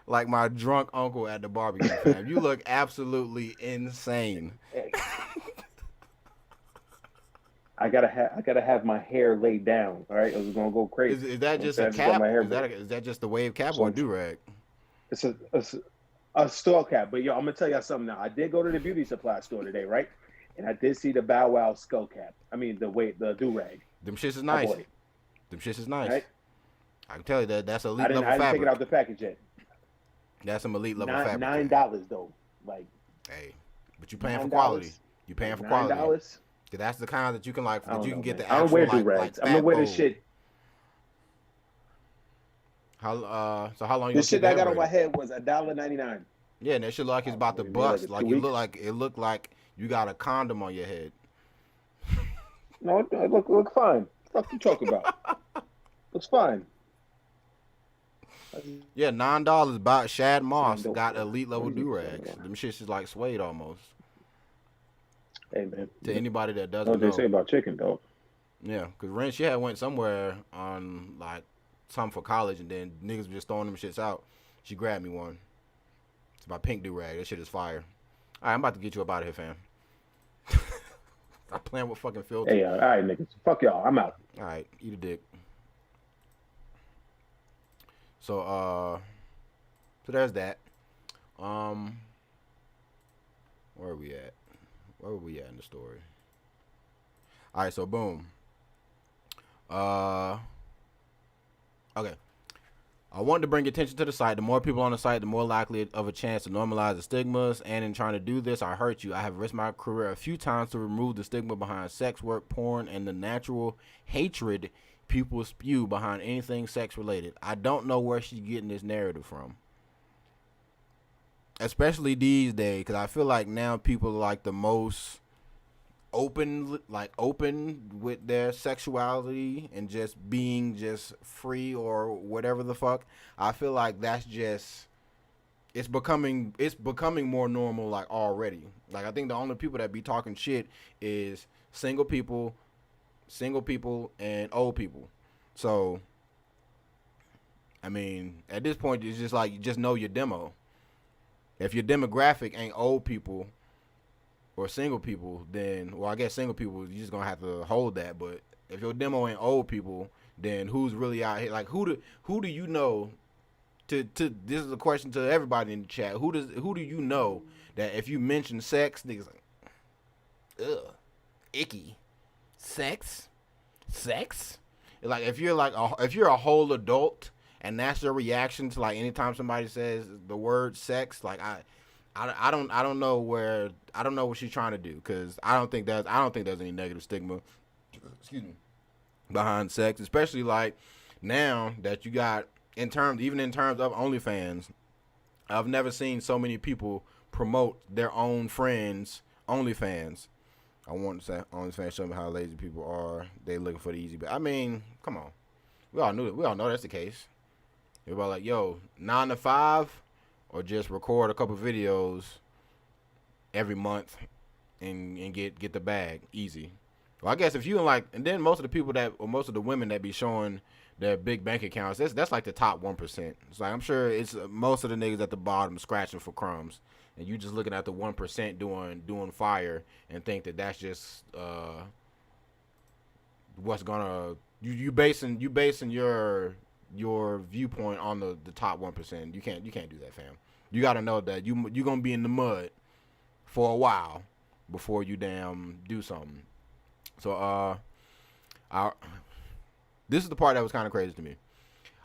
like my drunk uncle at the barbecue, fam. You look absolutely insane. I gotta have my hair laid down. All right, I was gonna go crazy. Is that just a cap? Is that just the wave cap or a do-rag? It's a store cap. But yo, I'm gonna tell y'all something now. I did go to the beauty supply store today, right? And I did see the Bow Wow skull cap. I mean the do-rag. Them shits is nice. Them shits is nice. Right? I can tell you that's elite level fabric. I didn't take it out the package yet. That's some elite level fabric. $9 though. Like, hey, but you paying for quality. You paying for quality. $9. That's the kind that you can like. That you can get the actual. I don't wear do-rags. I'm gonna wear this shit. So how long you? This shit I got on my head was $1.99. Yeah, and that shit look like it's about to bust. Like you look like you got a condom on your head. No, it look fine. What the fuck you talking about? Looks fine. Yeah, $9. About Shad Moss got elite level do-rags. Them shits is like suede almost. Hey man. To anybody that doesn't know. What they say about chicken though. Yeah, cause Ren, she had went somewhere on like something for college, and then niggas were just throwing them shits out. She grabbed me one. It's my pink do-rag. That shit is fire. All right, I'm about to get you up out of here, fam. I'm playing with fucking filter. Hey, all right, niggas. Fuck y'all. I'm out. All right, eat a dick. So there's that. Where are we at? Where were we at in the story? All right, so boom. Okay. I wanted to bring attention to the site. The more people on the site, the more likely of a chance to normalize the stigmas. And in trying to do this, I hurt you. I have risked my career a few times to remove the stigma behind sex work, porn, and the natural hatred people spew behind anything sex related. I don't know where she's getting this narrative from. Especially these days, because I feel like now people are like the most open with their sexuality and just being just free or whatever the fuck. I feel like that's just it's becoming more normal like already. Like I think the only people that be talking shit is single people and old people. So I mean, at this point it's just like you just know your demo. If your demographic ain't old people or single people, then, well, I guess single people, you're just going to have to hold that. But if your demo ain't old people, then who's really out here? Like, who do you know, this is a question to everybody in the chat. Who do you know that if you mention sex, niggas like, ugh, icky. Sex? Like, if you're a whole adult and that's your reaction to, like, anytime somebody says the word sex, like, I don't know what she's trying to do, because I don't think there's any negative stigma, excuse me, behind sex, especially like now that you got even in terms of OnlyFans. I've never seen so many people promote their own friends' OnlyFans. I want to say OnlyFans show me how lazy people are. They looking for the easy bit. I mean, come on, we all know that's the case. Everybody like, yo, 9 to 5. Or just record a couple videos every month and get the bag easy. Well, I guess if you and then most of the people most of the women that be showing their big bank accounts. That's like the top 1%. It's like I'm sure it's most of the niggas at the bottom scratching for crumbs, and you just looking at the 1% doing fire and think that that's just what's gonna you basing your viewpoint on the top 1%. You can't do that, fam. You got to know that you gonna be in the mud for a while before you damn do something. So this is the part that was kind of crazy to me.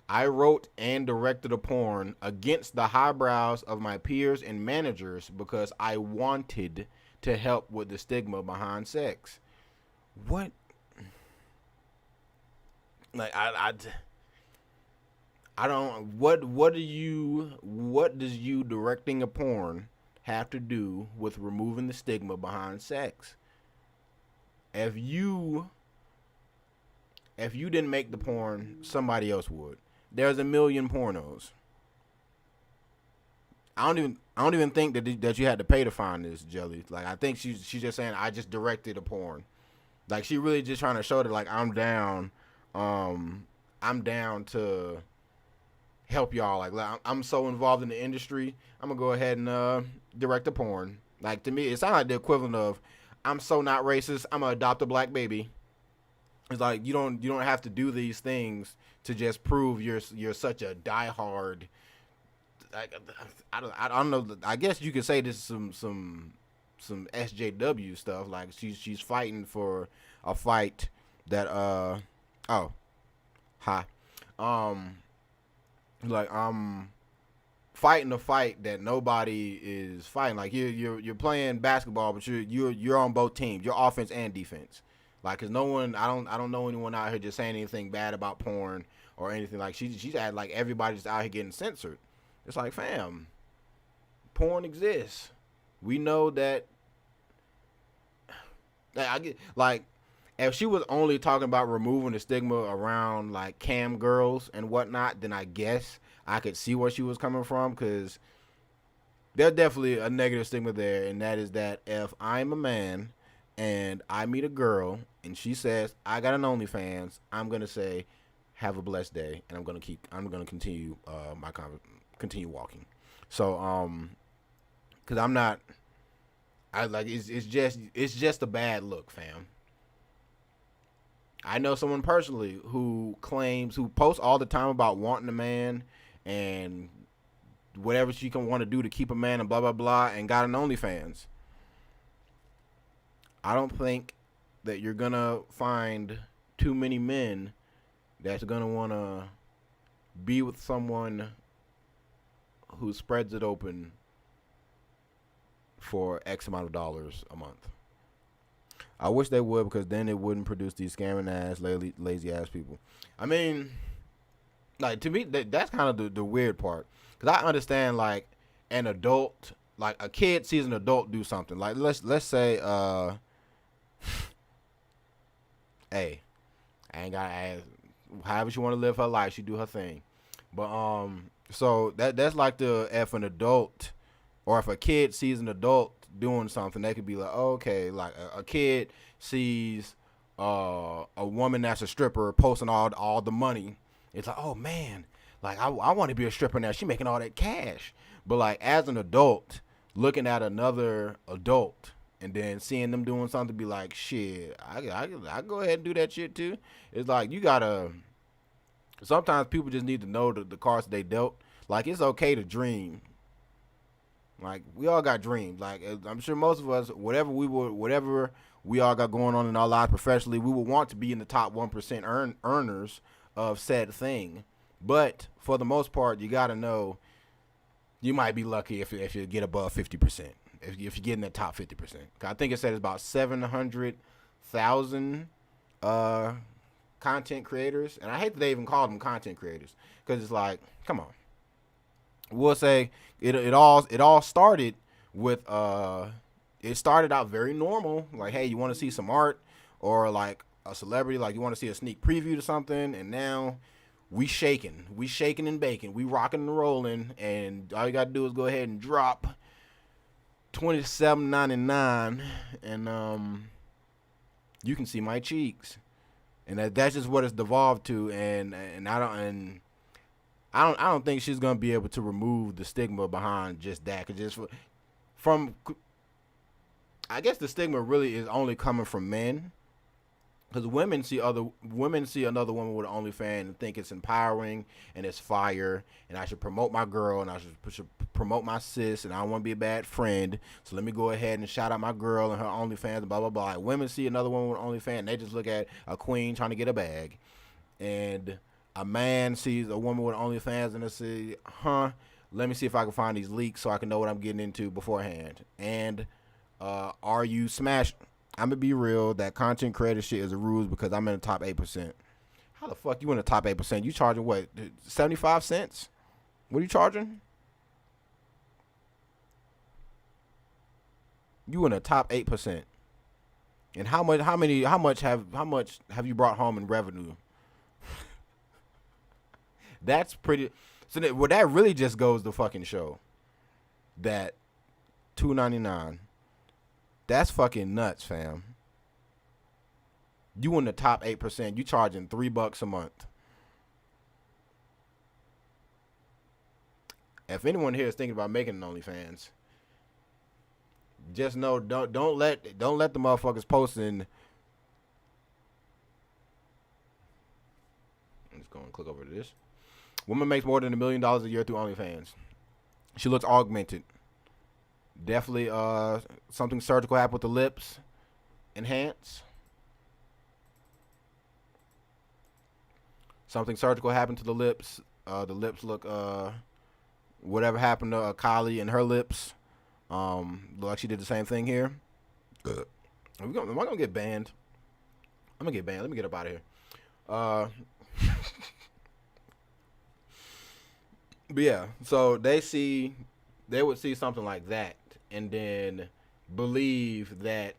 I wrote and directed a porn against the highbrows of my peers and managers because I wanted to help with the stigma behind sex. What? Like I don't. What does you directing a porn have to do with removing the stigma behind sex? If you didn't make the porn, somebody else would. There's a million pornos. I don't even think that you had to pay to find this, Jelly. Like I think she's just saying I just directed a porn. Like she really just trying to show that like I'm down to help y'all. Like I'm so involved in the industry, I'm gonna go ahead and direct a porn. Like to me, it sounds like the equivalent of I'm so not racist, I'm gonna adopt a black baby. It's like you don't have to do these things to just prove you're such a diehard. I don't know. I guess you could say this is some SJW stuff. Like she's fighting for a fight that like fighting a fight that nobody is fighting. Like you're playing basketball, but you're on both teams. You're offense and defense. Like, cause no one, I don't know anyone out here just saying anything bad about porn or anything. Like she's at like everybody's out here getting censored. It's like, fam, porn exists. We know that. I get like, if she was only talking about removing the stigma around like cam girls and whatnot, then I guess I could see where she was coming from, because there's definitely a negative stigma there, and that is that if I'm a man and I meet a girl and she says I got an OnlyFans, I'm gonna say have a blessed day, and I'm gonna continue continue walking. So because it's just a bad look, fam. I know someone personally who posts all the time about wanting a man and whatever she can want to do to keep a man and blah blah blah, and got an OnlyFans. I don't think that you're gonna find too many men that's gonna wanna be with someone who spreads it open for X amount of dollars a month. I wish they would, because then it wouldn't produce these scamming ass, lazy ass people. I mean, like, to me, that's kind of the weird part, because I understand like an adult, like a kid sees an adult do something. Like let's say, hey, I ain't got to ask. However she want to live her life, she do her thing. But so that's like if an adult or if a kid sees an adult doing something, they could be like, oh, okay, like a kid sees a woman that's a stripper posting all the money. It's like, oh man, like I want to be a stripper now. She making all that cash. But like as an adult, looking at another adult and then seeing them doing something, be like, shit, I go ahead and do that shit too. It's like you gotta. Sometimes people just need to know the cards they dealt. Like it's okay to dream. Like we all got dreams. Like I'm sure most of us, whatever we all got going on in our lives professionally, we would want to be in the top 1% earners of said thing. But for the most part, you got to know you might be lucky if you get above 50%. If you get in the top 50%, I think it said it's about 700,000 content creators, and I hate that they even call them content creators, because it's like, come on. We'll say it all started with it started out very normal, like, hey, you want to see some art, or like a celebrity, like you want to see a sneak preview to something, and now we shaking and baking, we rocking and rolling, and all you gotta do is go ahead and drop $27.99, and you can see my cheeks. and that's just what it's devolved to. And I don't think she's gonna be able to remove the stigma behind just that. Cause just from, I guess the stigma really is only coming from men. Because women see another woman with an OnlyFans and think it's empowering and it's fire, and I should promote my girl and I should promote my sis, and I don't want to be a bad friend, so let me go ahead and shout out my girl and her OnlyFans and blah blah blah. Like, women see another woman with an OnlyFans and they just look at a queen trying to get a bag, and a man sees a woman with an OnlyFans and they say, let me see if I can find these leaks so I can know what I'm getting into beforehand. And are you smashed? I'm gonna be real. That content creator shit is a ruse because I'm in the top 8%. How the fuck you in the top 8%? You charging what? 75 cents? What are you charging? You in the top 8%. And how much have you brought home in revenue? That's pretty. So that really just goes to fucking show that $2.99. That's fucking nuts, fam. You in the top 8%. You charging $3 a month. If anyone here is thinking about making an OnlyFans, just know don't let the motherfuckers posting. I'm just gonna click over to this. Woman makes more than $1 million a year through OnlyFans. She looks augmented. Definitely something surgical happened with the lips. Enhance. Something surgical happened to the lips. The lips look whatever happened to Kylie and her lips. Look like she did the same thing here. Am I gonna get banned? I'm gonna get banned. Let me get up out of here. But yeah, so they would see something like that and then believe that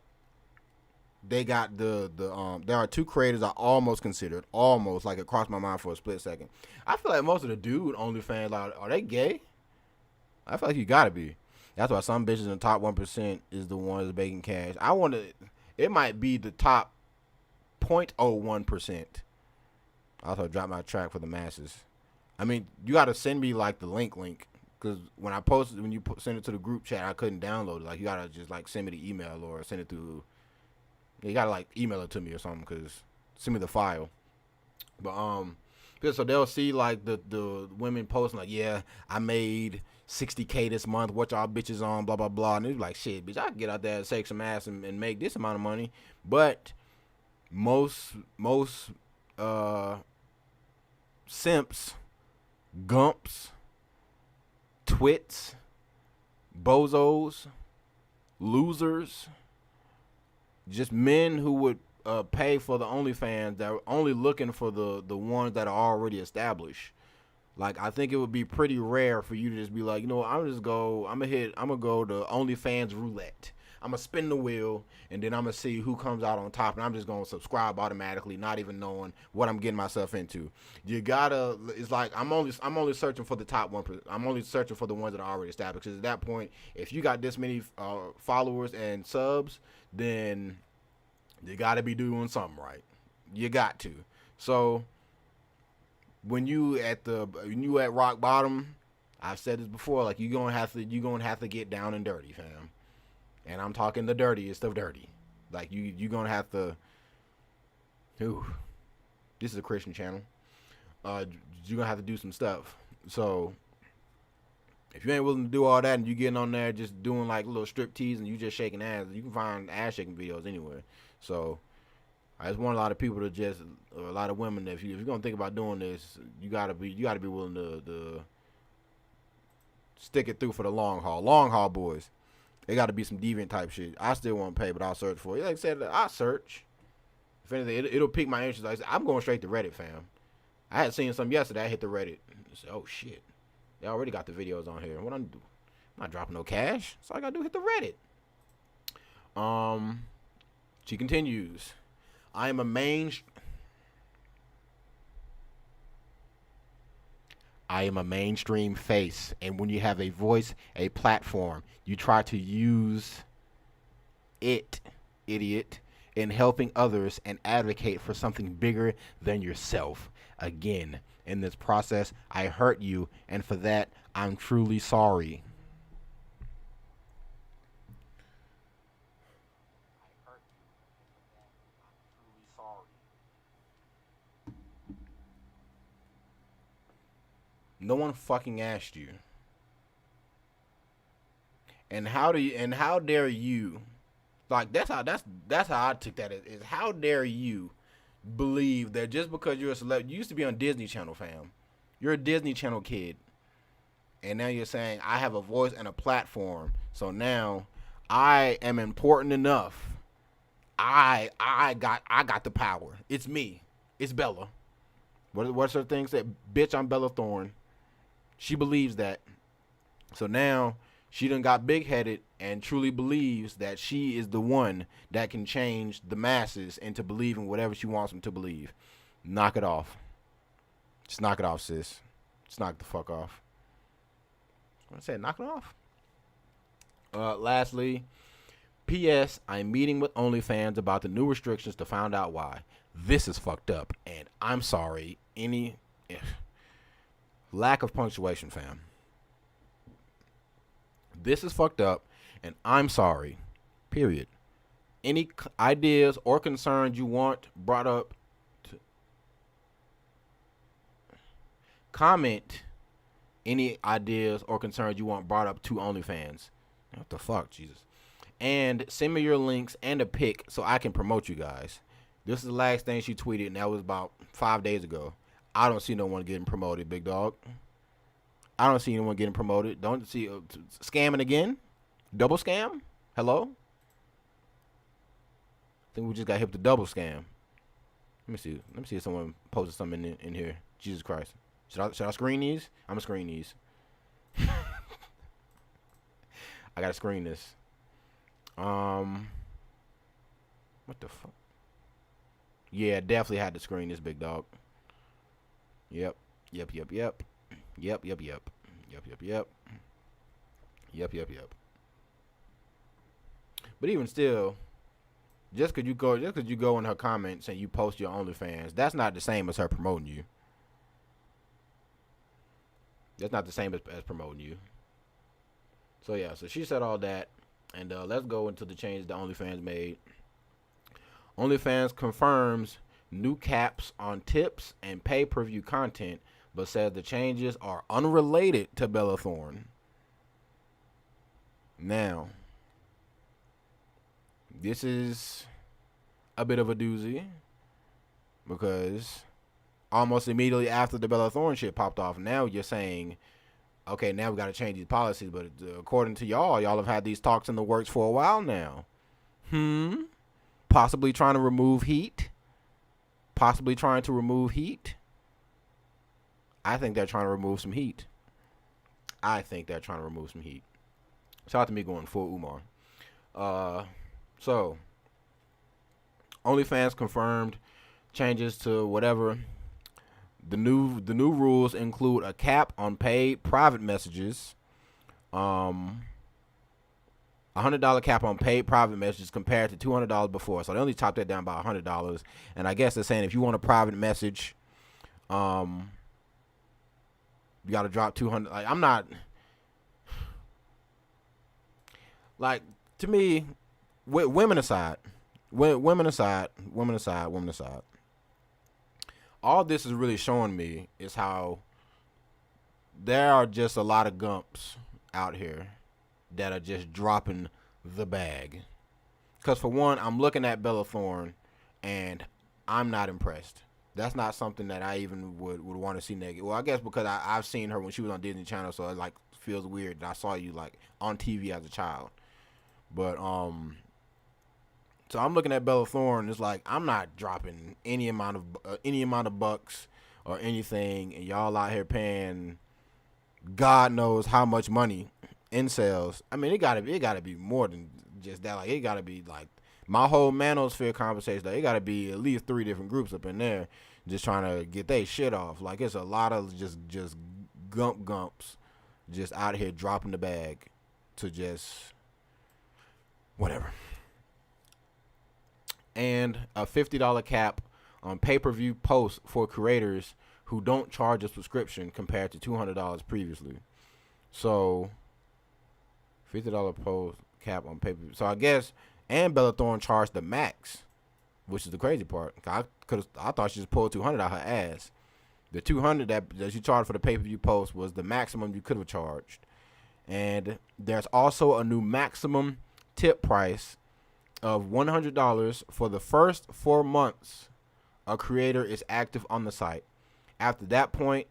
they got the there are two creators I almost considered, like it crossed my mind for a split second. I feel like most of the dude OnlyFans are they gay? I feel like you gotta be. That's why some bitches in the top 1% is the ones making cash. It might be the top 0.01%. I also drop my track for the masses. I mean, you gotta send me like the link, because when you send it to the group chat, I couldn't download it. Like, you gotta just like send me the email or send it through. You gotta like email it to me or something, because send me the file. But so they'll see like the women posting like, yeah, I made $60K this month. What y'all bitches on? Blah blah blah. And it's like, shit, bitch, I can get out there and shake some ass and make this amount of money. But most simps, gumps, twits, bozos, losers, just men who would pay for the OnlyFans that are only looking for the ones that are already established. Like, I think it would be pretty rare for you to just be like, you know what, I'm gonna go to OnlyFans roulette. I'm gonna spin the wheel, and then I'm gonna see who comes out on top, and I'm just gonna subscribe automatically, not even knowing what I'm getting myself into. It's like I'm only searching for the top 1%. I'm only searching for the ones that are already established. Because at that point, if you got this many followers and subs, then you gotta be doing something right. You got to. So when you at rock bottom, I've said this before, like you're gonna have to get down and dirty, fam. And I'm talking the dirtiest of dirty. Like, you're going to have to... Ooh. This is a Christian channel. You're going to have to do some stuff. So, if you ain't willing to do all that and you getting on there just doing, like, little strip tease and you just shaking ass, you can find ass-shaking videos anywhere. So, I just want a lot of people to a lot of women, if you're going to think about doing this, you got to be willing to stick it through for the long haul. Long haul, boys. They got to be some deviant type shit. I still won't pay, but I'll search for it. Like I said, I'll search. If anything, it'll pique my interest. Like I said, I'm going straight to Reddit, fam. I had seen some yesterday. I hit the Reddit. I said, oh, shit. They already got the videos on here. What I'm do? I'm not dropping no cash. So I got to do hit the Reddit. She continues. I am a mainstream face, and when you have a voice, a platform, you try to use it, idiot. in helping others and advocate for something bigger than yourself. Again, in this process, I hurt you, and for that, I'm truly sorry. No one fucking asked you. And how dare you? Like that's how I took that is how dare you believe that just because you're a celebrity, you used to be on Disney Channel, fam. You're a Disney Channel kid. And now you're saying I have a voice and a platform. So now I am important enough. I got the power. It's me. It's Bella. What's her thing said? Bitch, I'm Bella Thorne. She believes that. So now she done got big-headed and truly believes that she is the one that can change the masses into believing whatever she wants them to believe. Knock it off. Just knock it off, sis. Just knock the fuck off. I said knock it off. Lastly, P.S. I'm meeting with OnlyFans about the new restrictions to find out why. This is fucked up, and I'm sorry. Any lack of punctuation, fam. This is fucked up, and I'm sorry. Period. Any ideas or concerns you want brought up, comment any ideas or concerns you want brought up to OnlyFans. What the fuck, Jesus? And send me your links and a pic so I can promote you guys. This is the last thing she tweeted, and that was about 5 days ago. I don't see no one getting promoted, big dog. I don't see anyone getting promoted. Don't see scamming again. Double scam. Hello. I think we just got hit with the double scam. Let me see. Let me see if someone posted something in here. Jesus Christ. Should I screen these? I'm gonna screen these. I gotta screen this. What the fuck? Yeah, definitely had to screen this, big dog. Yep. But even still, just cause you go in her comments and you post your OnlyFans, that's not the same as her promoting you. That's not the same as promoting you. So yeah, so she said all that, and let's go into the changes that OnlyFans made. OnlyFans confirms new caps on tips and pay-per-view content, but says the changes are unrelated to Bella Thorne. Now, this is a bit of a doozy, because almost immediately after the Bella Thorne shit popped off, now you're saying, okay, now we got to change these policies, but according to y'all have had these talks in the works for a while now. Possibly trying to remove heat. I think they're trying to remove some heat. Shout out to me going full Umar. So, OnlyFans confirmed changes to whatever. The new rules include a cap on paid private messages. $100 cap on paid private messages compared to $200 before. So they only chopped that down by $100. And I guess they're saying if you want a private message, you got to drop $200. Like, I'm not, like, to me, women aside, all this is really showing me is how there are just a lot of gumps out here that are just dropping the bag. Because for one, I'm looking at Bella Thorne and I'm not impressed. That's not something that I even would want to see negative. Well, I guess because I've seen her when she was on Disney Channel, so it like feels weird that I saw you like on TV as a child. But so I'm looking at Bella Thorne. It's like I'm not dropping any amount of bucks or anything, and y'all out here paying God knows how much money in sales. I mean, it gotta be more than just that. Like, it gotta be like my whole manosphere conversation. Like, it gotta be at least 3 different groups up in there just trying to get their shit off. Like, it's a lot of just gumps just out here dropping the bag to just whatever. and a $50 cap on pay-per-view posts for creators who don't charge a subscription compared to $200 previously. So, $50 post cap on pay-per-view. So I guess, and Bellathorn charged the max, which is the crazy part. I thought she just pulled $200 out her ass. The $200 that you charged for the pay-per-view post was the maximum you could have charged. And there's also a new maximum tip price of $100 for the first 4 months a creator is active on the site. After that point,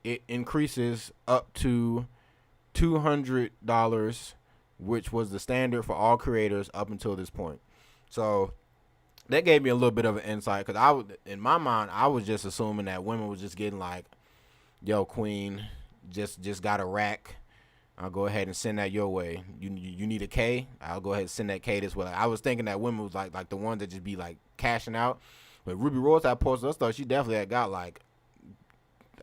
it increases up to $200, which was the standard for all creators up until this point. So that gave me a little bit of an insight, because in my mind, I was just assuming that women was just getting like, yo, queen, just got a rack. I'll go ahead and send that your way. You need a K? I'll go ahead and send that K this way. I was thinking that women was like the ones that just be like cashing out. But Ruby Rose had posted her stuff. She definitely had got like,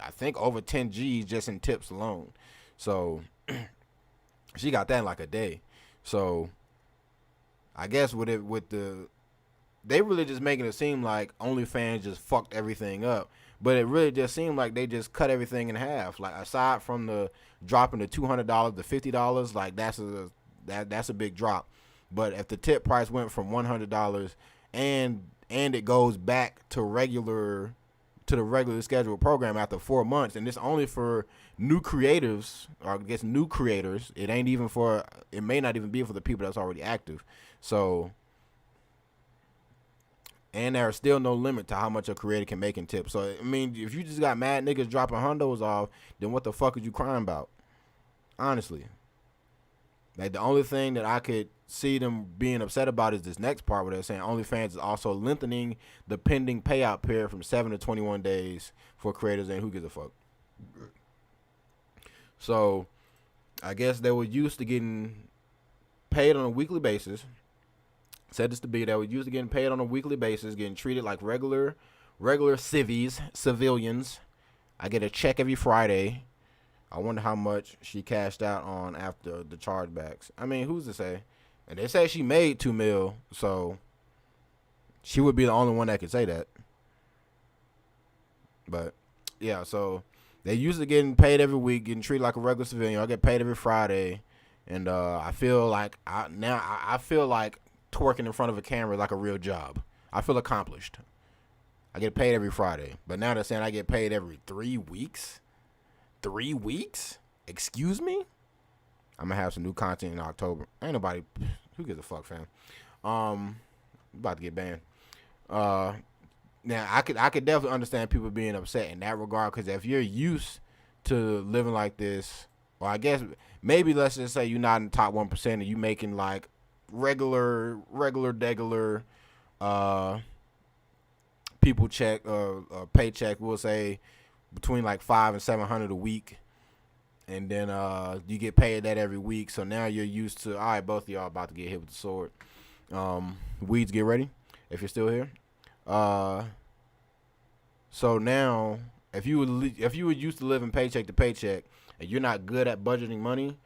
I think over 10 G's just in tips alone. So she got that in like a day. So I guess they really just making it seem like OnlyFans just fucked everything up. But it really just seemed like they just cut everything in half. Like, aside from the dropping the $200 to $50, like that's a big drop. But if the tip price went from $100 and it goes back to the regular scheduled program after 4 months, and it's only for new creatives, or I guess new creators. It may not even be for the people that's already active. So, and there's still no limit to how much a creator can make in tips. So, I mean, if you just got mad niggas dropping hundos off, then what the fuck are you crying about? Honestly. Like, the only thing that I could see them being upset about is this next part where they're saying OnlyFans is also lengthening the pending payout period from 7 to 21 days for creators, and who gives a fuck? So, I guess they were used to getting paid on a weekly basis. Said this to be that we're used to getting paid on a weekly basis, getting treated like regular civilians. I get a check every Friday. I wonder how much she cashed out on after the chargebacks. I mean, who's to say? And they say she made $2 million, so she would be the only one that could say that. But yeah, so they used to getting paid every week, getting treated like a regular civilian. I get paid every Friday, and I feel like I feel like twerking in front of a camera is like a real job. I feel accomplished. I get paid every Friday, but now they're saying I get paid every 3 weeks. 3 weeks? Excuse me? I'm gonna have some new content in October. Ain't nobody, who gives a fuck, fam? About to get banned. Now I could definitely understand people being upset in that regard, because if you're used to living like this, or I guess maybe let's just say you're not in the top 1% and you making like regular people check paycheck, we'll say between like $500 and $700 a week, and then you get paid that every week. So now you're used to, all right, both of y'all about to get hit with the sword. Weeds, get ready if you're still here. So now if you were used to living paycheck to paycheck and you're not good at budgeting money,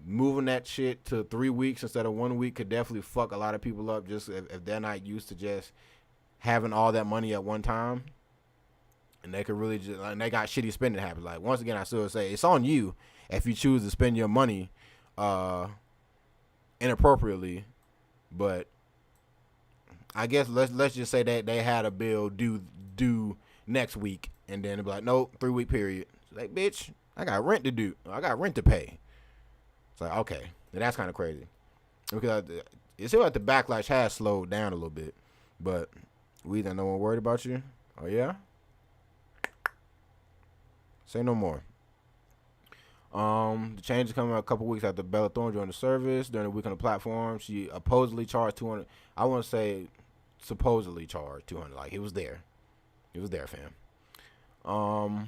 moving that shit to 3 weeks instead of 1 week could definitely fuck a lot of people up, just if they're not used to just having all that money at one time. And they could really just, and they got shitty spending habits. Like, once again, I still say it's on you if you choose to spend your money inappropriately. But I guess let's just say that they had a bill due next week, and then they'll be like, nope, 3 week period. It's like, bitch, I got rent to do. I got rent to pay. It's like, okay, that's kind of crazy, because it seems like the backlash has slowed down a little bit. But we don't know one worried about you. Oh yeah. Say no more. The change is coming a couple weeks after Bella Thorne joined the service. During the week on the platform, she supposedly charged $200. I want to say supposedly charged $200. Like, it was there. It was there, fam. So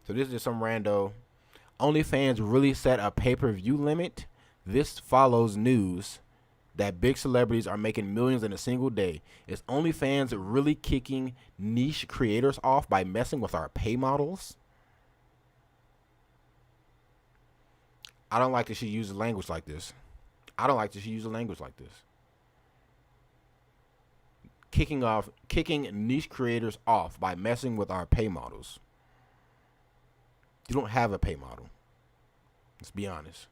this is just some rando. OnlyFans really set a pay-per-view limit. This follows news that big celebrities are making millions in a single day. Is OnlyFans really kicking niche creators off by messing with our pay models? I don't like that she uses language like this. kicking niche creators off by messing with our pay models. You don't have a pay model. Let's be honest.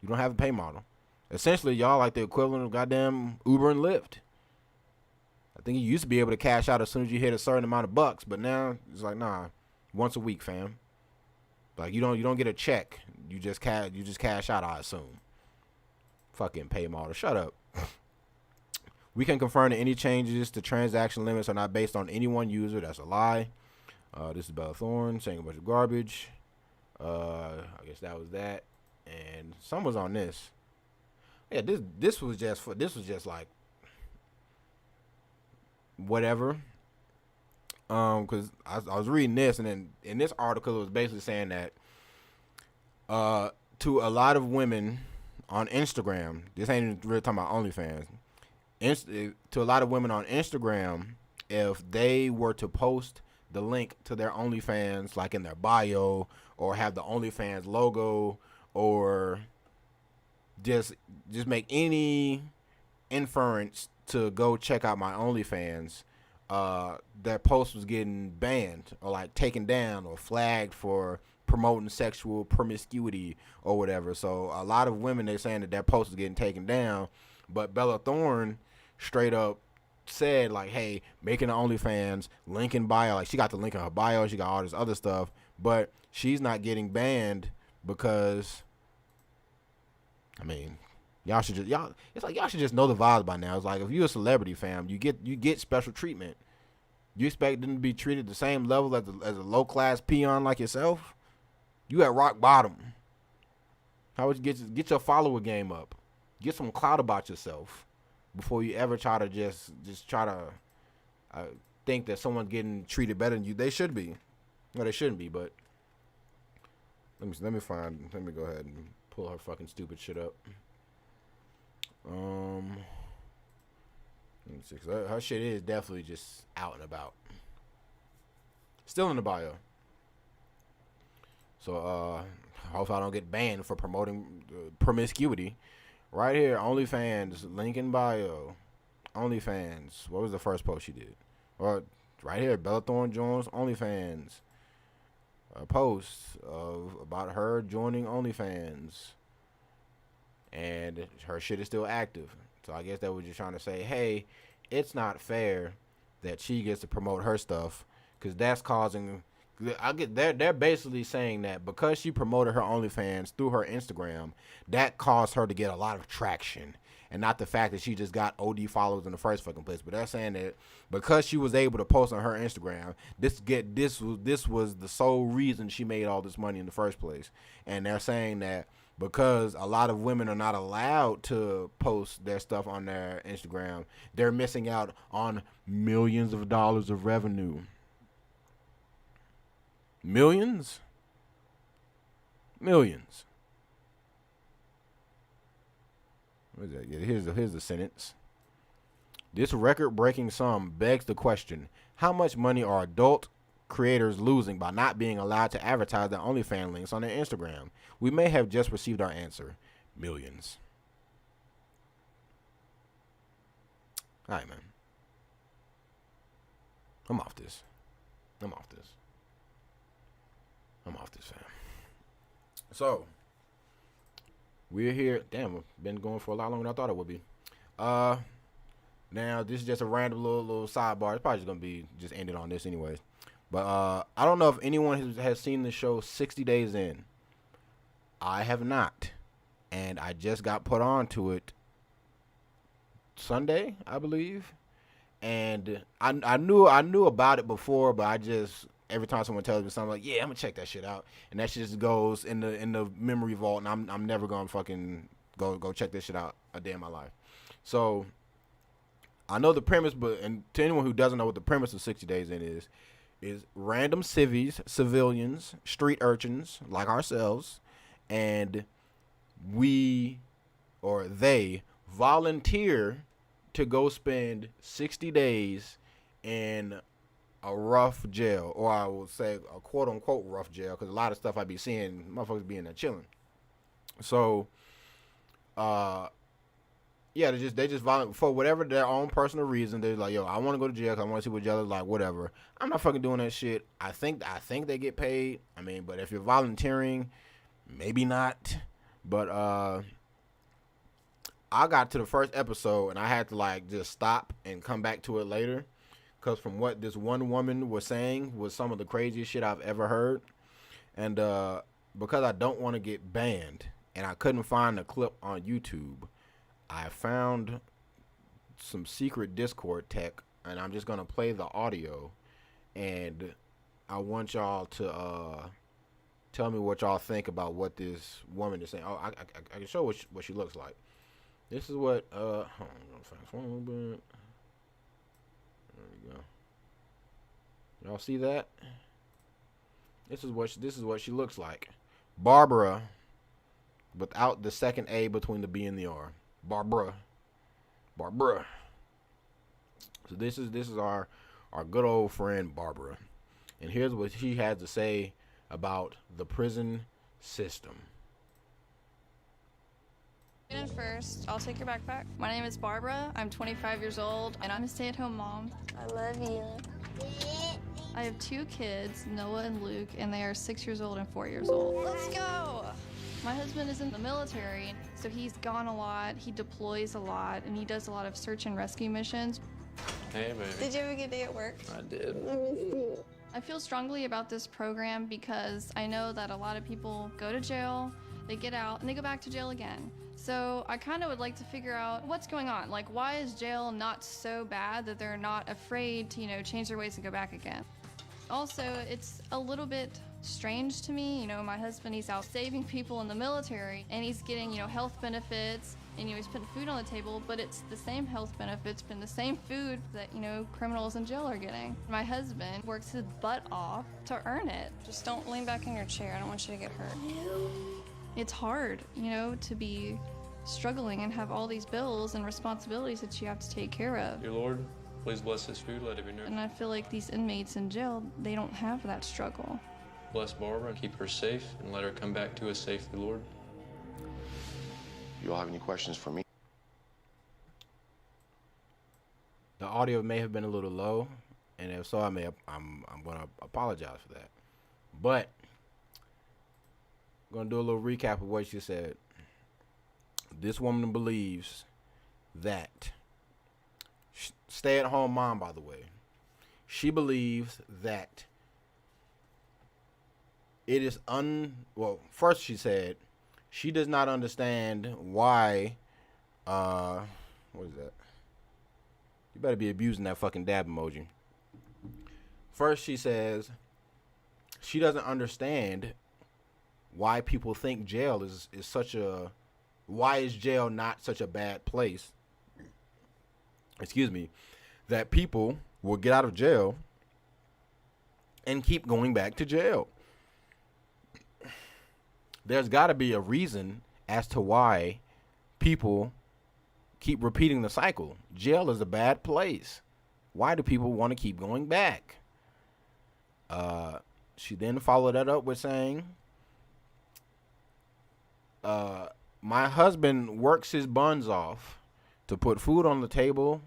You don't have a pay model. Essentially, y'all like the equivalent of goddamn Uber and Lyft. I think you used to be able to cash out as soon as you hit a certain amount of bucks, but now it's like, nah, once a week, fam. Like you don't get a check. You just cash out, I assume. Fucking pay model. Shut up. We can confirm that any changes to transaction limits are not based on any one user. That's a lie. This is Bella Thorne saying a bunch of garbage. I guess that was that. And some was on this. Yeah, this was just like whatever. Because I was reading this, and then in this article it was basically saying that to a lot of women on Instagram, this ain't really talking about OnlyFans. To a lot of women on Instagram, if they were to post the link to their OnlyFans like in their bio, or have the OnlyFans logo, or just make any inference to go check out my OnlyFans, their post was getting banned or like taken down or flagged for promoting sexual promiscuity or whatever. So a lot of women, they're saying that their post is getting taken down, but Bella Thorne straight up said like, hey, making an OnlyFans, link in bio. Like she got the link in her bio, she got all this other stuff, but she's not getting banned because, I mean, it's like y'all should just know the vibes by now. It's like if you're a celebrity, fam, you get special treatment. You expect them to be treated the same level as a low class peon like yourself? You at rock bottom. How would you get your follower game up? Get some clout about yourself before you ever try to just try to think that someone's getting treated better than you. They should be. No, they shouldn't be. But let me go ahead and pull her fucking stupid shit up. Let me see, 'cause her shit is definitely just out and about. Still in the bio. So hopefully I don't get banned for promoting promiscuity. Right here, OnlyFans, link in bio. OnlyFans. What was the first post she did? Or right here, Bella Thorne joins OnlyFans. A post about her joining OnlyFans. And her shit is still active. So I guess that was just trying to say, hey, it's not fair that she gets to promote her stuff, because that's causing. They're basically saying that because she promoted her OnlyFans through her Instagram, that caused her to get a lot of traction, and not the fact that she just got OD followers in the first fucking place. But they're saying that because she was able to post on her Instagram, this was the sole reason she made all this money in the first place. And they're saying that because a lot of women are not allowed to post their stuff on their Instagram, they're missing out on millions of dollars of revenue. Millions? Millions. What is that? Yeah, here's the sentence. This record-breaking sum begs the question, how much money are adult creators losing by not being allowed to advertise their OnlyFans links on their Instagram? We may have just received our answer. Millions. All right, man. I'm off this, fam. So, we're here. Damn, we've been going for a lot longer than I thought it would be. Now, this is just a random little sidebar. It's probably just going to be just ended on this anyways. But I don't know if anyone has seen the show 60 Days In. I have not. And I just got put on to it Sunday, I believe. And I knew about it before, but I just, every time someone tells me something, like, yeah, I'm gonna check that shit out, and that shit just goes in the memory vault, and I'm never gonna fucking go check this shit out a day in my life. So I know the premise, but and to anyone who doesn't know what the premise of 60 Days In is random civilians, street urchins like ourselves, and they volunteer to go spend 60 days in a rough jail, or I will say a quote-unquote rough jail, because a lot of stuff I be seeing, motherfuckers be in there chilling. So, Yeah, they just violent for whatever their own personal reason. They're like, yo, I want to go to jail 'cause I want to see what jail is like. Whatever. I'm not fucking doing that shit. I think they get paid. I mean, but if you're volunteering, maybe not. But I got to the first episode and I had to like just stop and come back to it later, because from what this one woman was saying was some of the craziest shit I've ever heard. And because I don't want to get banned and I couldn't find the clip on YouTube, I found some secret Discord tech, and I'm just gonna play the audio, and I want y'all to tell me what y'all think about what this woman is saying. Oh, I can show what she looks like. This is what hold on, I'm gonna fast forward a little bit. There we go. Y'all see that? This is what she looks like. Barbara, without the second A between the B and the R. Barbara. So this is our good old friend Barbara, and here's what she has to say about the prison system. First, I'll take your backpack. My name is Barbara. I'm 25 years old, and I'm a stay-at-home mom. I love you. I have 2 kids, Noah and Luke, and they are 6 years old and 4 years old. Let's go! My husband is in the military, so he's gone a lot, he deploys a lot, and he does a lot of search and rescue missions. Hey, baby. Did you have a good day at work? I did. I feel strongly about this program because I know that a lot of people go to jail, they get out, and they go back to jail again. So I kind of would like to figure out what's going on. Like, why is jail not so bad that they're not afraid to, change their ways and go back again? Also, it's a little bit strange to me. My husband, he's out saving people in the military, and he's getting, health benefits, and, he's putting food on the table, but it's the same health benefits, been the same food that, criminals in jail are getting. My husband works his butt off to earn it. Just don't lean back in your chair. I don't want you to get hurt. It's hard, to be struggling and have all these bills and responsibilities that you have to take care of. Dear Lord, please bless this food, let it be nourished. And I feel like these inmates in jail, they don't have that struggle. Bless Barbara and keep her safe and let her come back to us safely, Lord. You all have any questions for me? The audio may have been a little low, and if so, I'm going to apologize for that. But I'm going to do a little recap of what she said. This woman believes that, stay-at-home mom, by the way, she believes that it is first she said she does not understand why, what is that? You better be abusing that fucking dab emoji. First she says she doesn't understand why people think jail is such a, why is jail not such a bad place? Excuse me, that people will get out of jail and keep going back to jail. There's got to be a reason as to why people keep repeating the cycle. Jail is a bad place. Why do people want to keep going back? She then followed that up with saying, my husband works his buns off to put food on the table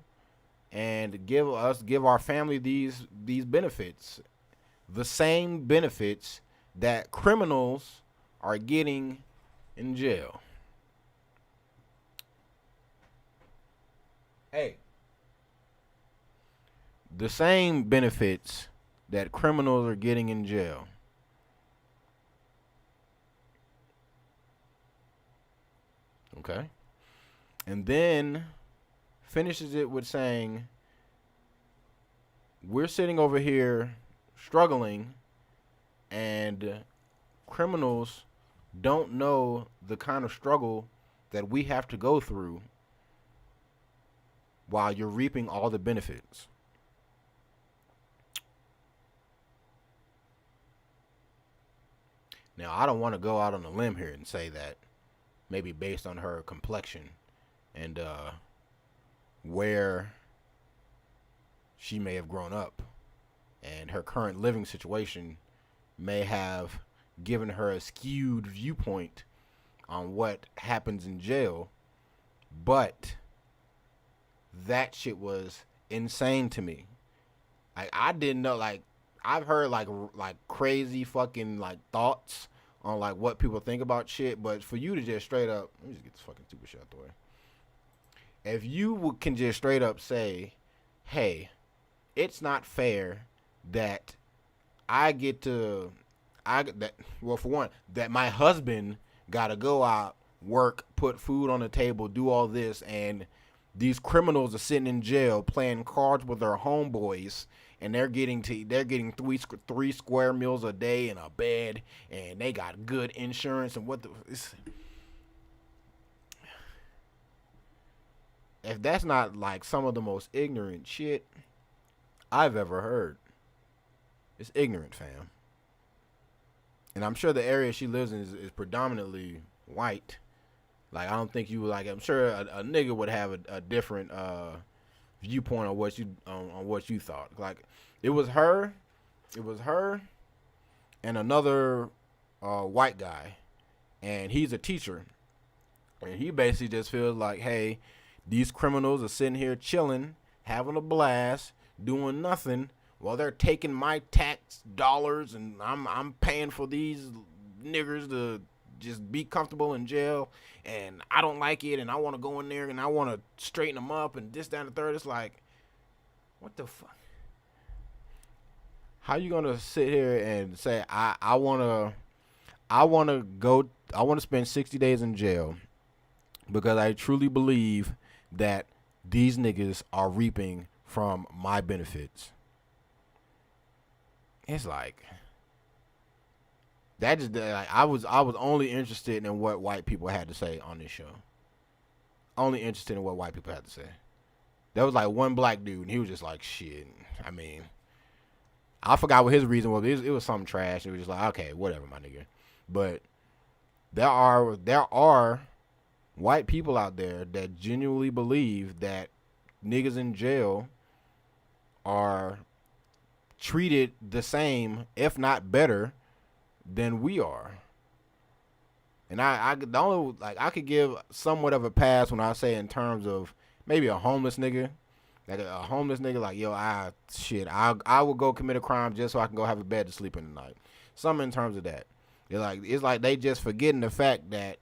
and give our family these benefits, the same benefits that criminals are getting in jail. Hey, the same benefits that criminals are getting in jail. Okay. And then finishes it with saying, we're sitting over here struggling, and criminals don't know the kind of struggle that we have to go through while you're reaping all the benefits. Now, I don't want to go out on a limb here and say that maybe based on her complexion and where she may have grown up and her current living situation may have given her a skewed viewpoint on what happens in jail. But that shit was insane to me. Like, I didn't know, like, I've heard like crazy fucking like thoughts on like what people think about shit, but for you to just straight up, let me just get this fucking stupid shit out the way. If you can just straight up say, hey, it's not fair that well, for one, that my husband gotta go out, work, put food on the table, do all this, and these criminals are sitting in jail playing cards with their homeboys, and they're getting three square meals a day and a bed, and they got good insurance, and if that's not like some of the most ignorant shit I've ever heard. It's ignorant, fam. And I'm sure the area she lives in is predominantly white. Like, I don't think you like. I'm sure a nigga would have a different viewpoint on what you thought. Like, it was her, and another white guy, and he's a teacher, and he basically just feels like, hey, these criminals are sitting here chilling, having a blast, doing nothing, while they're taking my tax dollars, and I'm paying for these niggers to just be comfortable in jail, and I don't like it, and I want to go in there, and I want to straighten them up, and this, that, and the third. It's like, what the fuck? How you gonna sit here and say I wanna spend 60 days in jail because I truly believe that these niggas are reaping from my benefits? It's like that just like I was only interested in what white people had to say on this show. Only interested in what white people had to say. There was like one black dude, and he was just like, shit. I mean, I forgot what his reason was. It was something trash. It was just like, okay, whatever, my nigga. But there are white people out there that genuinely believe that niggas in jail are treated the same, if not better, than we are. And I could give somewhat of a pass when I say in terms of maybe a homeless nigga. Like a homeless nigga, like, yo, I will go commit a crime just so I can go have a bed to sleep in the night. Something in terms of that. It's like they just forgetting the fact that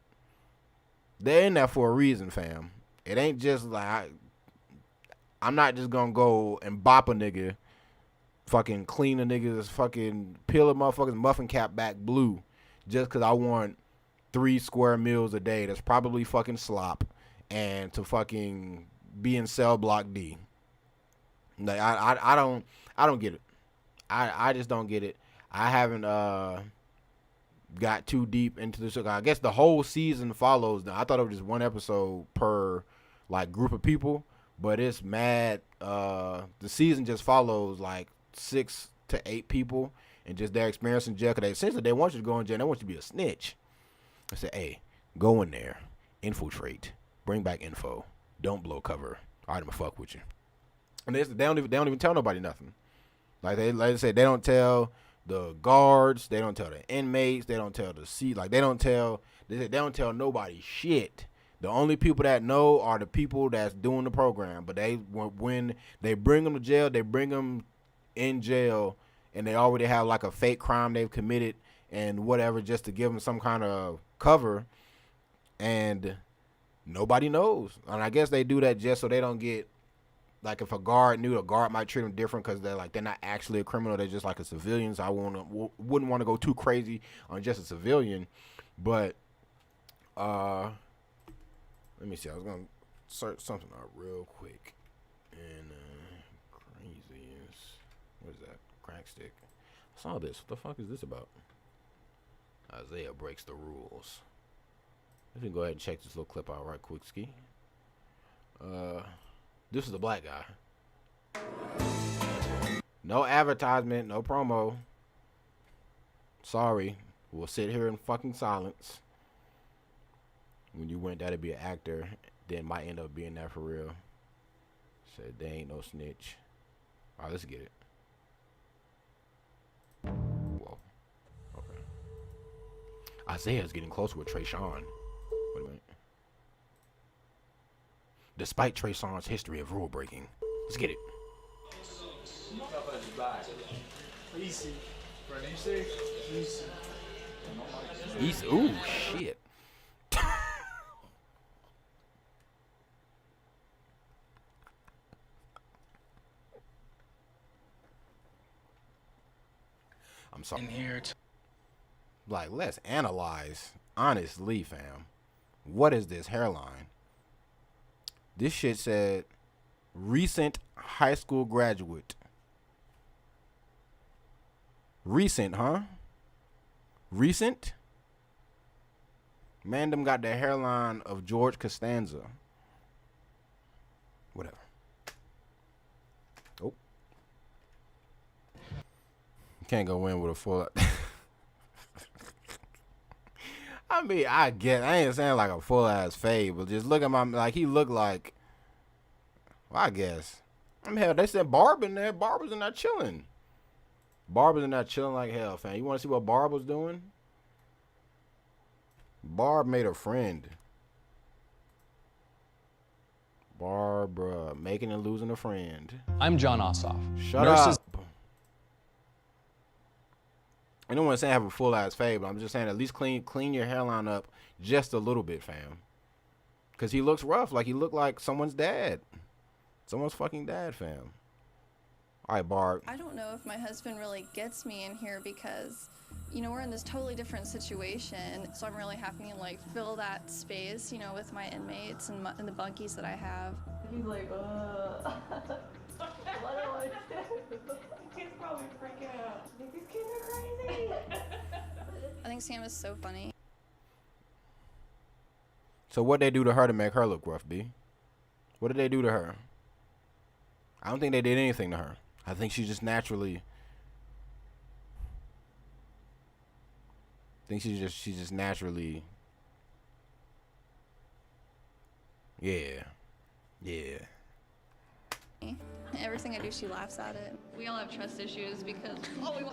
they're in there for a reason, fam. It ain't just like I'm not just gonna go and bop a nigga, fucking clean a nigga's fucking peel a motherfucker's muffin cap back blue just because I want 3 square meals a day that's probably fucking slop and to fucking be in cell block D. Like I don't get it. I just don't get it. I haven't got too deep into this. I guess the whole season follows. I thought it was just one episode per like group of people, but it's mad. The season just follows like 6 to 8 people and just their experience in jail. Cause essentially they want you to go in jail. They want you to be a snitch. I said, hey, go in there, infiltrate, bring back info, don't blow cover. All right, I'ma fuck with you. And they don't even tell nobody nothing. Like they say, they don't tell the guards, they don't tell the inmates, they don't tell the seat. Like they don't tell nobody shit. The only people that know are the people that's doing the program. But when they bring them to jail, they bring them in jail, and they already have like a fake crime they've committed and whatever, just to give them some kind of cover, and nobody knows. And I guess they do that just so they don't get, like, if a guard knew, a guard might treat them different because they're not actually a criminal, they're just like a civilian. So I wouldn't want to go too crazy on just a civilian. But let me see, I was gonna search something out real quick. And crazy is, what is that? Crack stick. I saw this. What the fuck is this about? Isaiah breaks the rules. Let me go ahead and check this little clip out right quick, ski. This is a black guy. No advertisement, no promo. Sorry. We'll sit here in fucking silence. When you went, that'd be an actor. Then might end up being that for real. Said they ain't no snitch. Alright, let's get it. Whoa. Okay. Isaiah's getting closer with Trayshawn. Wait a minute. despite Trey Songz's history of rule breaking. Let's get it. Easy. Easy. Easy. Easy. Ooh, shit. I'm sorry. In here. Like, let's analyze. Honestly, fam. What is this hairline? This shit said recent high school graduate. Recent, huh? Recent? Man, them got the hairline of George Costanza. Whatever. Oh. Can't go in with a full. I mean, I ain't saying like a full ass fade, but just look at my, like, he looked like, well, I guess. I mean, hell, they said Barb in there. Barb was in there chilling. Barb was in there chilling like hell, fam. You want to see what Barb was doing? Barb made a friend. Barbara making and losing a friend. I'm John Ossoff. Shut up. I don't want to say I have a full ass fade, but I'm just saying at least clean your hairline up just a little bit, fam. Cause he looks rough, like he looked like someone's dad. Someone's fucking dad, fam. All right, Barb. I don't know if my husband really gets me in here because, you know, we're in this totally different situation. So I'm really having to like fill that space, you know, with my inmates and the bunkies that I have. He's like, what do I do? He's probably freaking out. These kids are crazy. I think Sam is so funny. So what they do to her to make her look rough, B? What did they do to her? I don't think they did anything to her. I think she just naturally. I think she just naturally. Yeah. Everything I do, she laughs at it. We all have trust issues because. Not we all.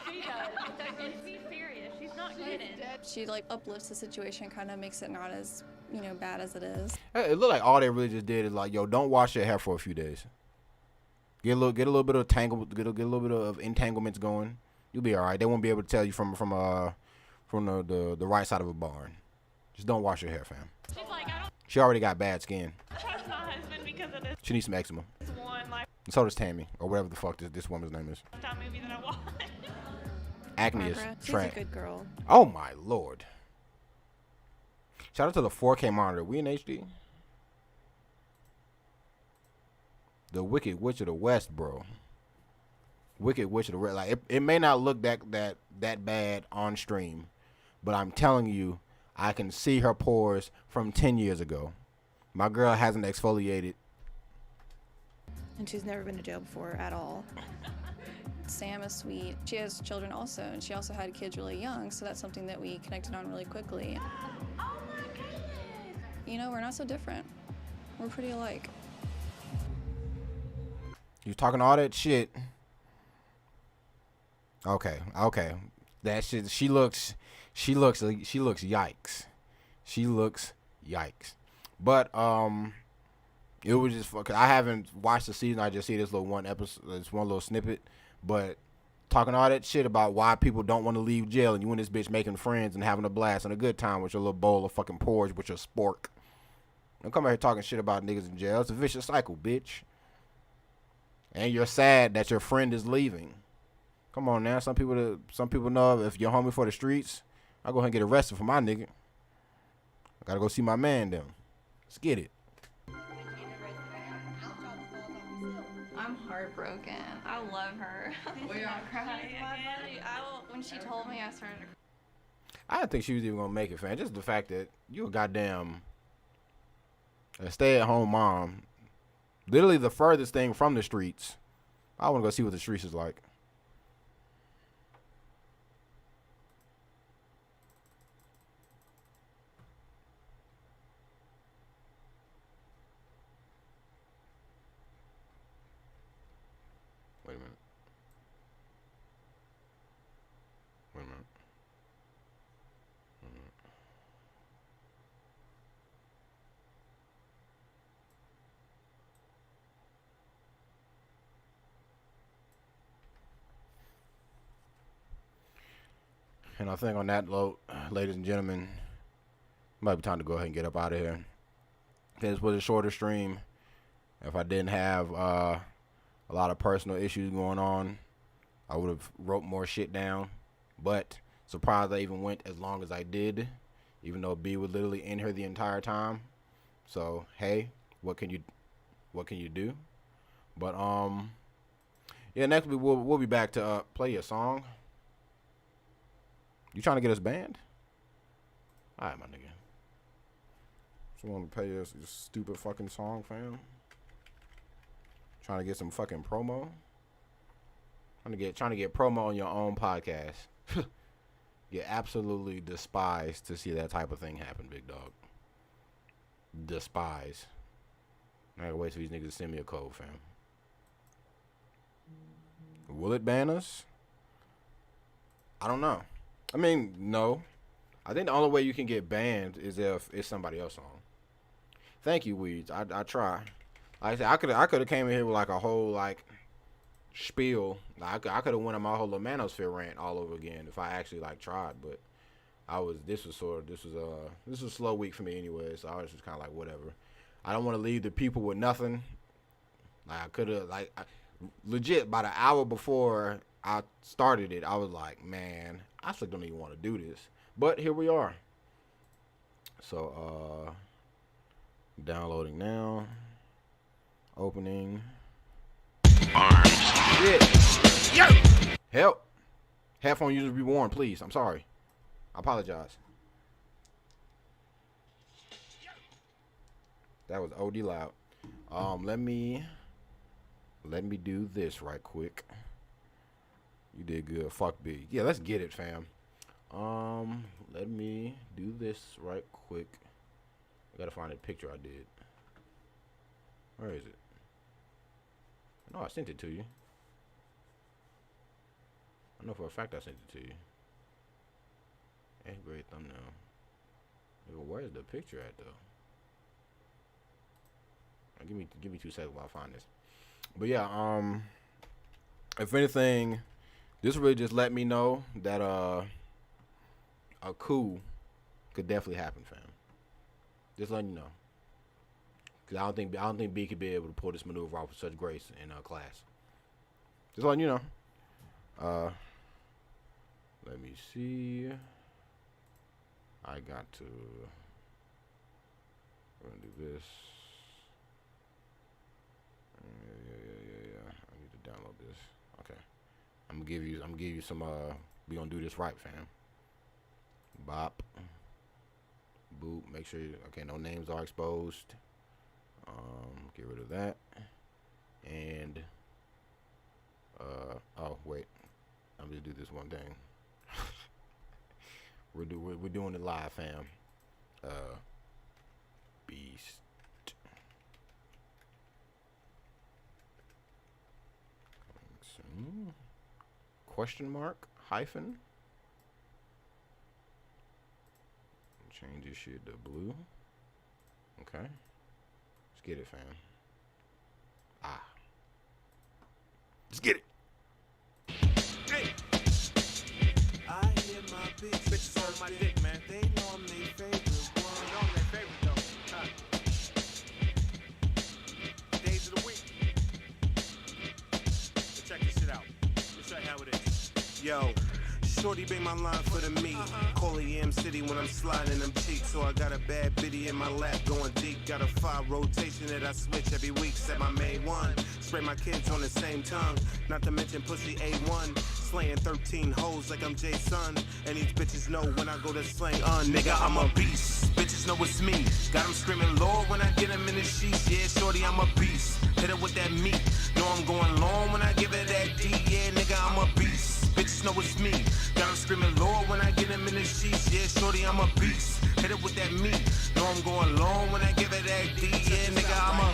She does. And she's serious. She's not kidding. She like uplifts the situation, kind of makes it not as, you know, bad as it is. It looked like all they really just did is like, yo, don't wash your hair for a few days. Get a little bit of get a little bit of entanglements going. You'll be all right. They won't be able to tell you from the right side of a barn. Just don't wash your hair, fam. She's like, I don't She already got bad skin. trust my husband because of this She needs some eczema. one And so does Tammy, or whatever the fuck this woman's name is. lifetime movie that I watched. Acne is Barbara, she's a trash. good girl. Oh my lord. Shout out to the 4K monitor. We in HD. The Wicked Witch of the West, bro. Wicked Witch of the West. Like it may not look that bad on stream, but I'm telling you, I can see her pores from 10 years ago. My girl hasn't exfoliated. And she's never been to jail before at all. Sam is sweet. She has children also, and she also had kids really young, so that's something that we connected on really quickly. Oh my goodness. You know, we're not so different. We're pretty alike. You talking all that shit. Okay. That shit. She looks yikes. She looks yikes. But it was just fucking. I haven't watched the season. I just see this little one episode, this one little snippet. But talking all that shit about why people don't want to leave jail, and you and this bitch making friends and having a blast and a good time with your little bowl of fucking porridge with your spork. Don't come out here talking shit about niggas in jail. It's a vicious cycle, bitch. And you're sad that your friend is leaving. Come on now. Some people know if you're homie for the streets, I go ahead and get arrested for my nigga. I gotta go see my man then. Let's get it. I'm heartbroken. I love her. We are crying. When she told me, I started to cry. I didn't think she was even gonna make it, fam. Just the fact that you a goddamn stay-at-home mom. Literally the furthest thing from the streets. I want to go see what the streets is like. Wait a minute. And I think on that note, ladies and gentlemen, it might be time to go ahead and get up out of here. This was a shorter stream. If I didn't have a lot of personal issues going on, I would have wrote more shit down. But surprised I even went as long as I did, even though B was literally in here the entire time. So hey, what can you do? But yeah, next week we'll be back to play a song. You trying to get us banned? All right, my nigga. Just want to pay us this stupid fucking song, fam. Trying to get some fucking promo. Trying to get promo on your own podcast. Get absolutely despised to see that type of thing happen, big dog. Despise. I gotta wait for these niggas to send me a code, fam. Will it ban us? I don't know. I mean, no. I think the only way you can get banned is if it's somebody else on. Thank you, Weeds. I try. Like I said, I could have came in here with like a whole like spiel. Like, I could have went on my whole Manosphere rant all over again if I actually like tried. But this was a slow week for me anyway. So I was just kind of like whatever. I don't want to leave the people with nothing. Like I could have legit by the hour before I started it, I was like, man, I still don't even want to do this. But here we are. So downloading now. Opening. Shit. Yo! Help. Headphone users be warned, please. I'm sorry. I apologize. That was OD loud. Let me do this right quick. You did good. Fuck B. Yeah, let's get it, fam. Let me do this right quick. I gotta find a picture I did. Where is it? No, I sent it to you. I know for a fact I sent it to you. Hey, great thumbnail. Where's the picture at though? Give me 2 seconds while I find this. But yeah, if anything, this really just let me know that a coup could definitely happen, fam. Just letting you know. Cause I don't think B could be able to pull this maneuver off with such grace in class. Just letting you know. Let me see. I got to. We're gonna do this. Yeah. I need to download this. Okay. I'm gonna give you some. We gonna do this right, fam. Bop. Boop. Make sure. Okay, no names are exposed. Get rid of that. And oh wait, I'm just do this one thing. we're doing it live, fam. Beast. Question mark hyphen. Change this shit to blue. Okay. Let's get it, fam. Let's get it. Hey. I hear my bitches on my dick, man. They know I'm their favorite one. They know I'm their favorite though. Days of the week. So check this shit out. Let's show you how it is. Yo. Shorty bang my line for the meat. Call it Yam City when I'm sliding them cheeks. So I got a bad biddy in my lap going deep. Got a 5 rotation that I switch every week. Set my main one. Spray my kids on the same tongue. Not to mention pussy A1. Slaying 13 hoes like I'm Jason. And these bitches know when I go to slang. Nigga, I'm a beast. Bitches know it's me. Got them screaming Lord when I get them in the sheets. Yeah, shorty, I'm a beast. Hit her with that meat. Know I'm going long when I give her that D. Yeah, nigga, I'm a beast. Bitches know it's me. Got them screaming Lord when I get them in the sheets. Yeah, shorty, I'm a beast. Hit it with that meat. Know I'm going long when I give it that D. Yeah, nigga, I'm a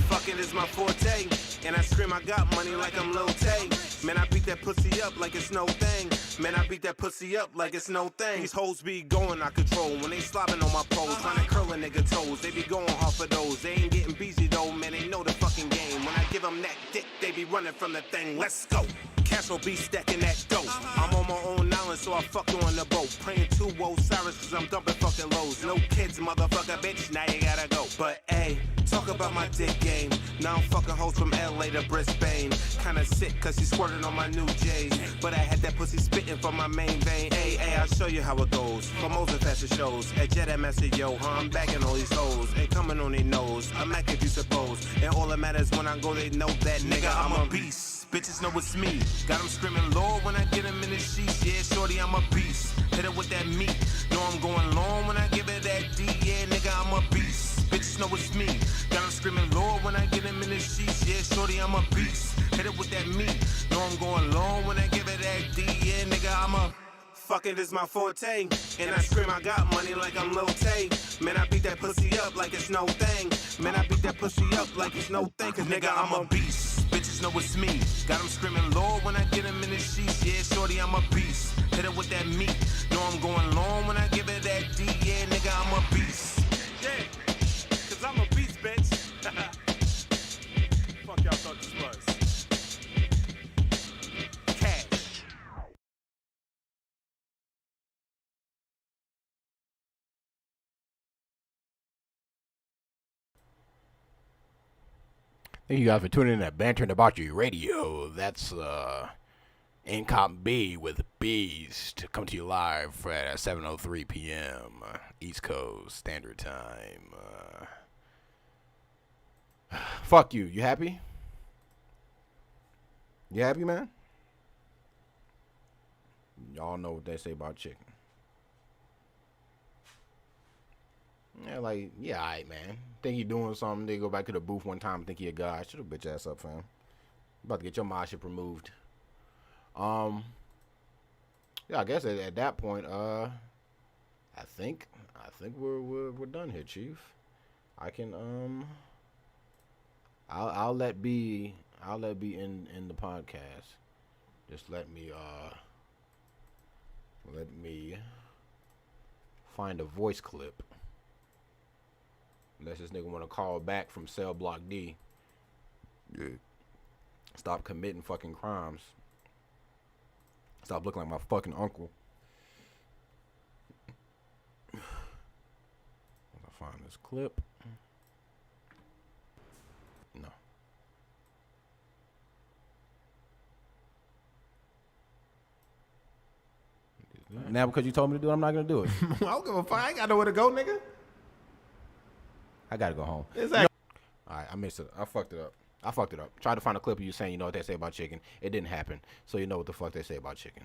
fucking is my forte. And I scream I got money like I'm Lil Tay. Man, I beat that pussy up like it's no thing. Man, I beat that pussy up like it's no thing. These hoes be going out control when they slobbing on my poles. Trying to curl a nigga toes. They be going off of those. They ain't getting busy though, man. They know the fucking game. When I give them that dick, they be running from the thing. Let's go. Cash will be stacking that dope. I'm on my own island, so I fuck on the boat. Praying to Osiris, cause I'm dumping fucking lows. No kids, motherfucker, bitch, now you gotta go. But hey, talk about my dick game. Now I'm fucking hoes from LA to Brisbane. Kinda sick, cause he squirted on my new J's. But I had that pussy spitting from my main vein. Hey, I'll show you how it goes. For most of fashion shows. At Jet, I message, yo, I'm bagging all these hoes. Ain't coming on their nose. I'm Mac if you suppose. And all that matters when I go, they know that nigga, I'm a beast. Bitches know it's me. Got them screaming Lord when I get them in the sheets. Yeah, shorty, I'm a beast. Hit it with that meat. Know I'm going long when I give it that D. Yeah, nigga, I'm a beast. Bitches know it's me. Got them screaming Lord when I get them in the sheets. Yeah, shorty, I'm a beast. Hit it with that meat. Know I'm going long when I give it that D. Yeah, nigga, I'm a... Fucking is my forte. And I scream I got money like I'm Lil Tay. Man, I beat that pussy up like it's no thing. Man, I beat that pussy up like it's no thing. Cause nigga, I'm a beast. Bitches know it's me. Got them screaming Lord when I get them in the sheets. Yeah, shorty, I'm a beast. Hit it with that meat. Know I'm going long when I give it that D. Yeah, nigga, I'm a beast. Yeah, cause I'm a beast, bitch. Fuck y'all thought this was. Thank you guys for tuning in at Banter Debauchery Radio. That's Incom B with Beast coming to you live at 7:03 p.m. East Coast Standard Time. Fuck you. You happy? You happy, man? Y'all know what they say about chicken. Yeah, like, yeah, all right, man. Think you doing something, they go back to the booth one time and think you a guy. Shut your bitch ass up, fam. About to get your mod shit removed. Yeah, I guess at that point, I think we're done here, Chief. I can I'll let be in the podcast. Just let me find a voice clip. Unless this nigga want to call back from cell block D. Yeah. Stop committing fucking crimes. Stop looking like my fucking uncle. I'll find this clip. No. Now because you told me to do it, I'm not gonna do it. I don't give a fuck. I ain't got nowhere to go, nigga. I gotta go home. Exactly. Alright, I missed it. I fucked it up. Tried to find a clip of you saying you know what they say about chicken. It didn't happen. So you know what the fuck they say about chicken.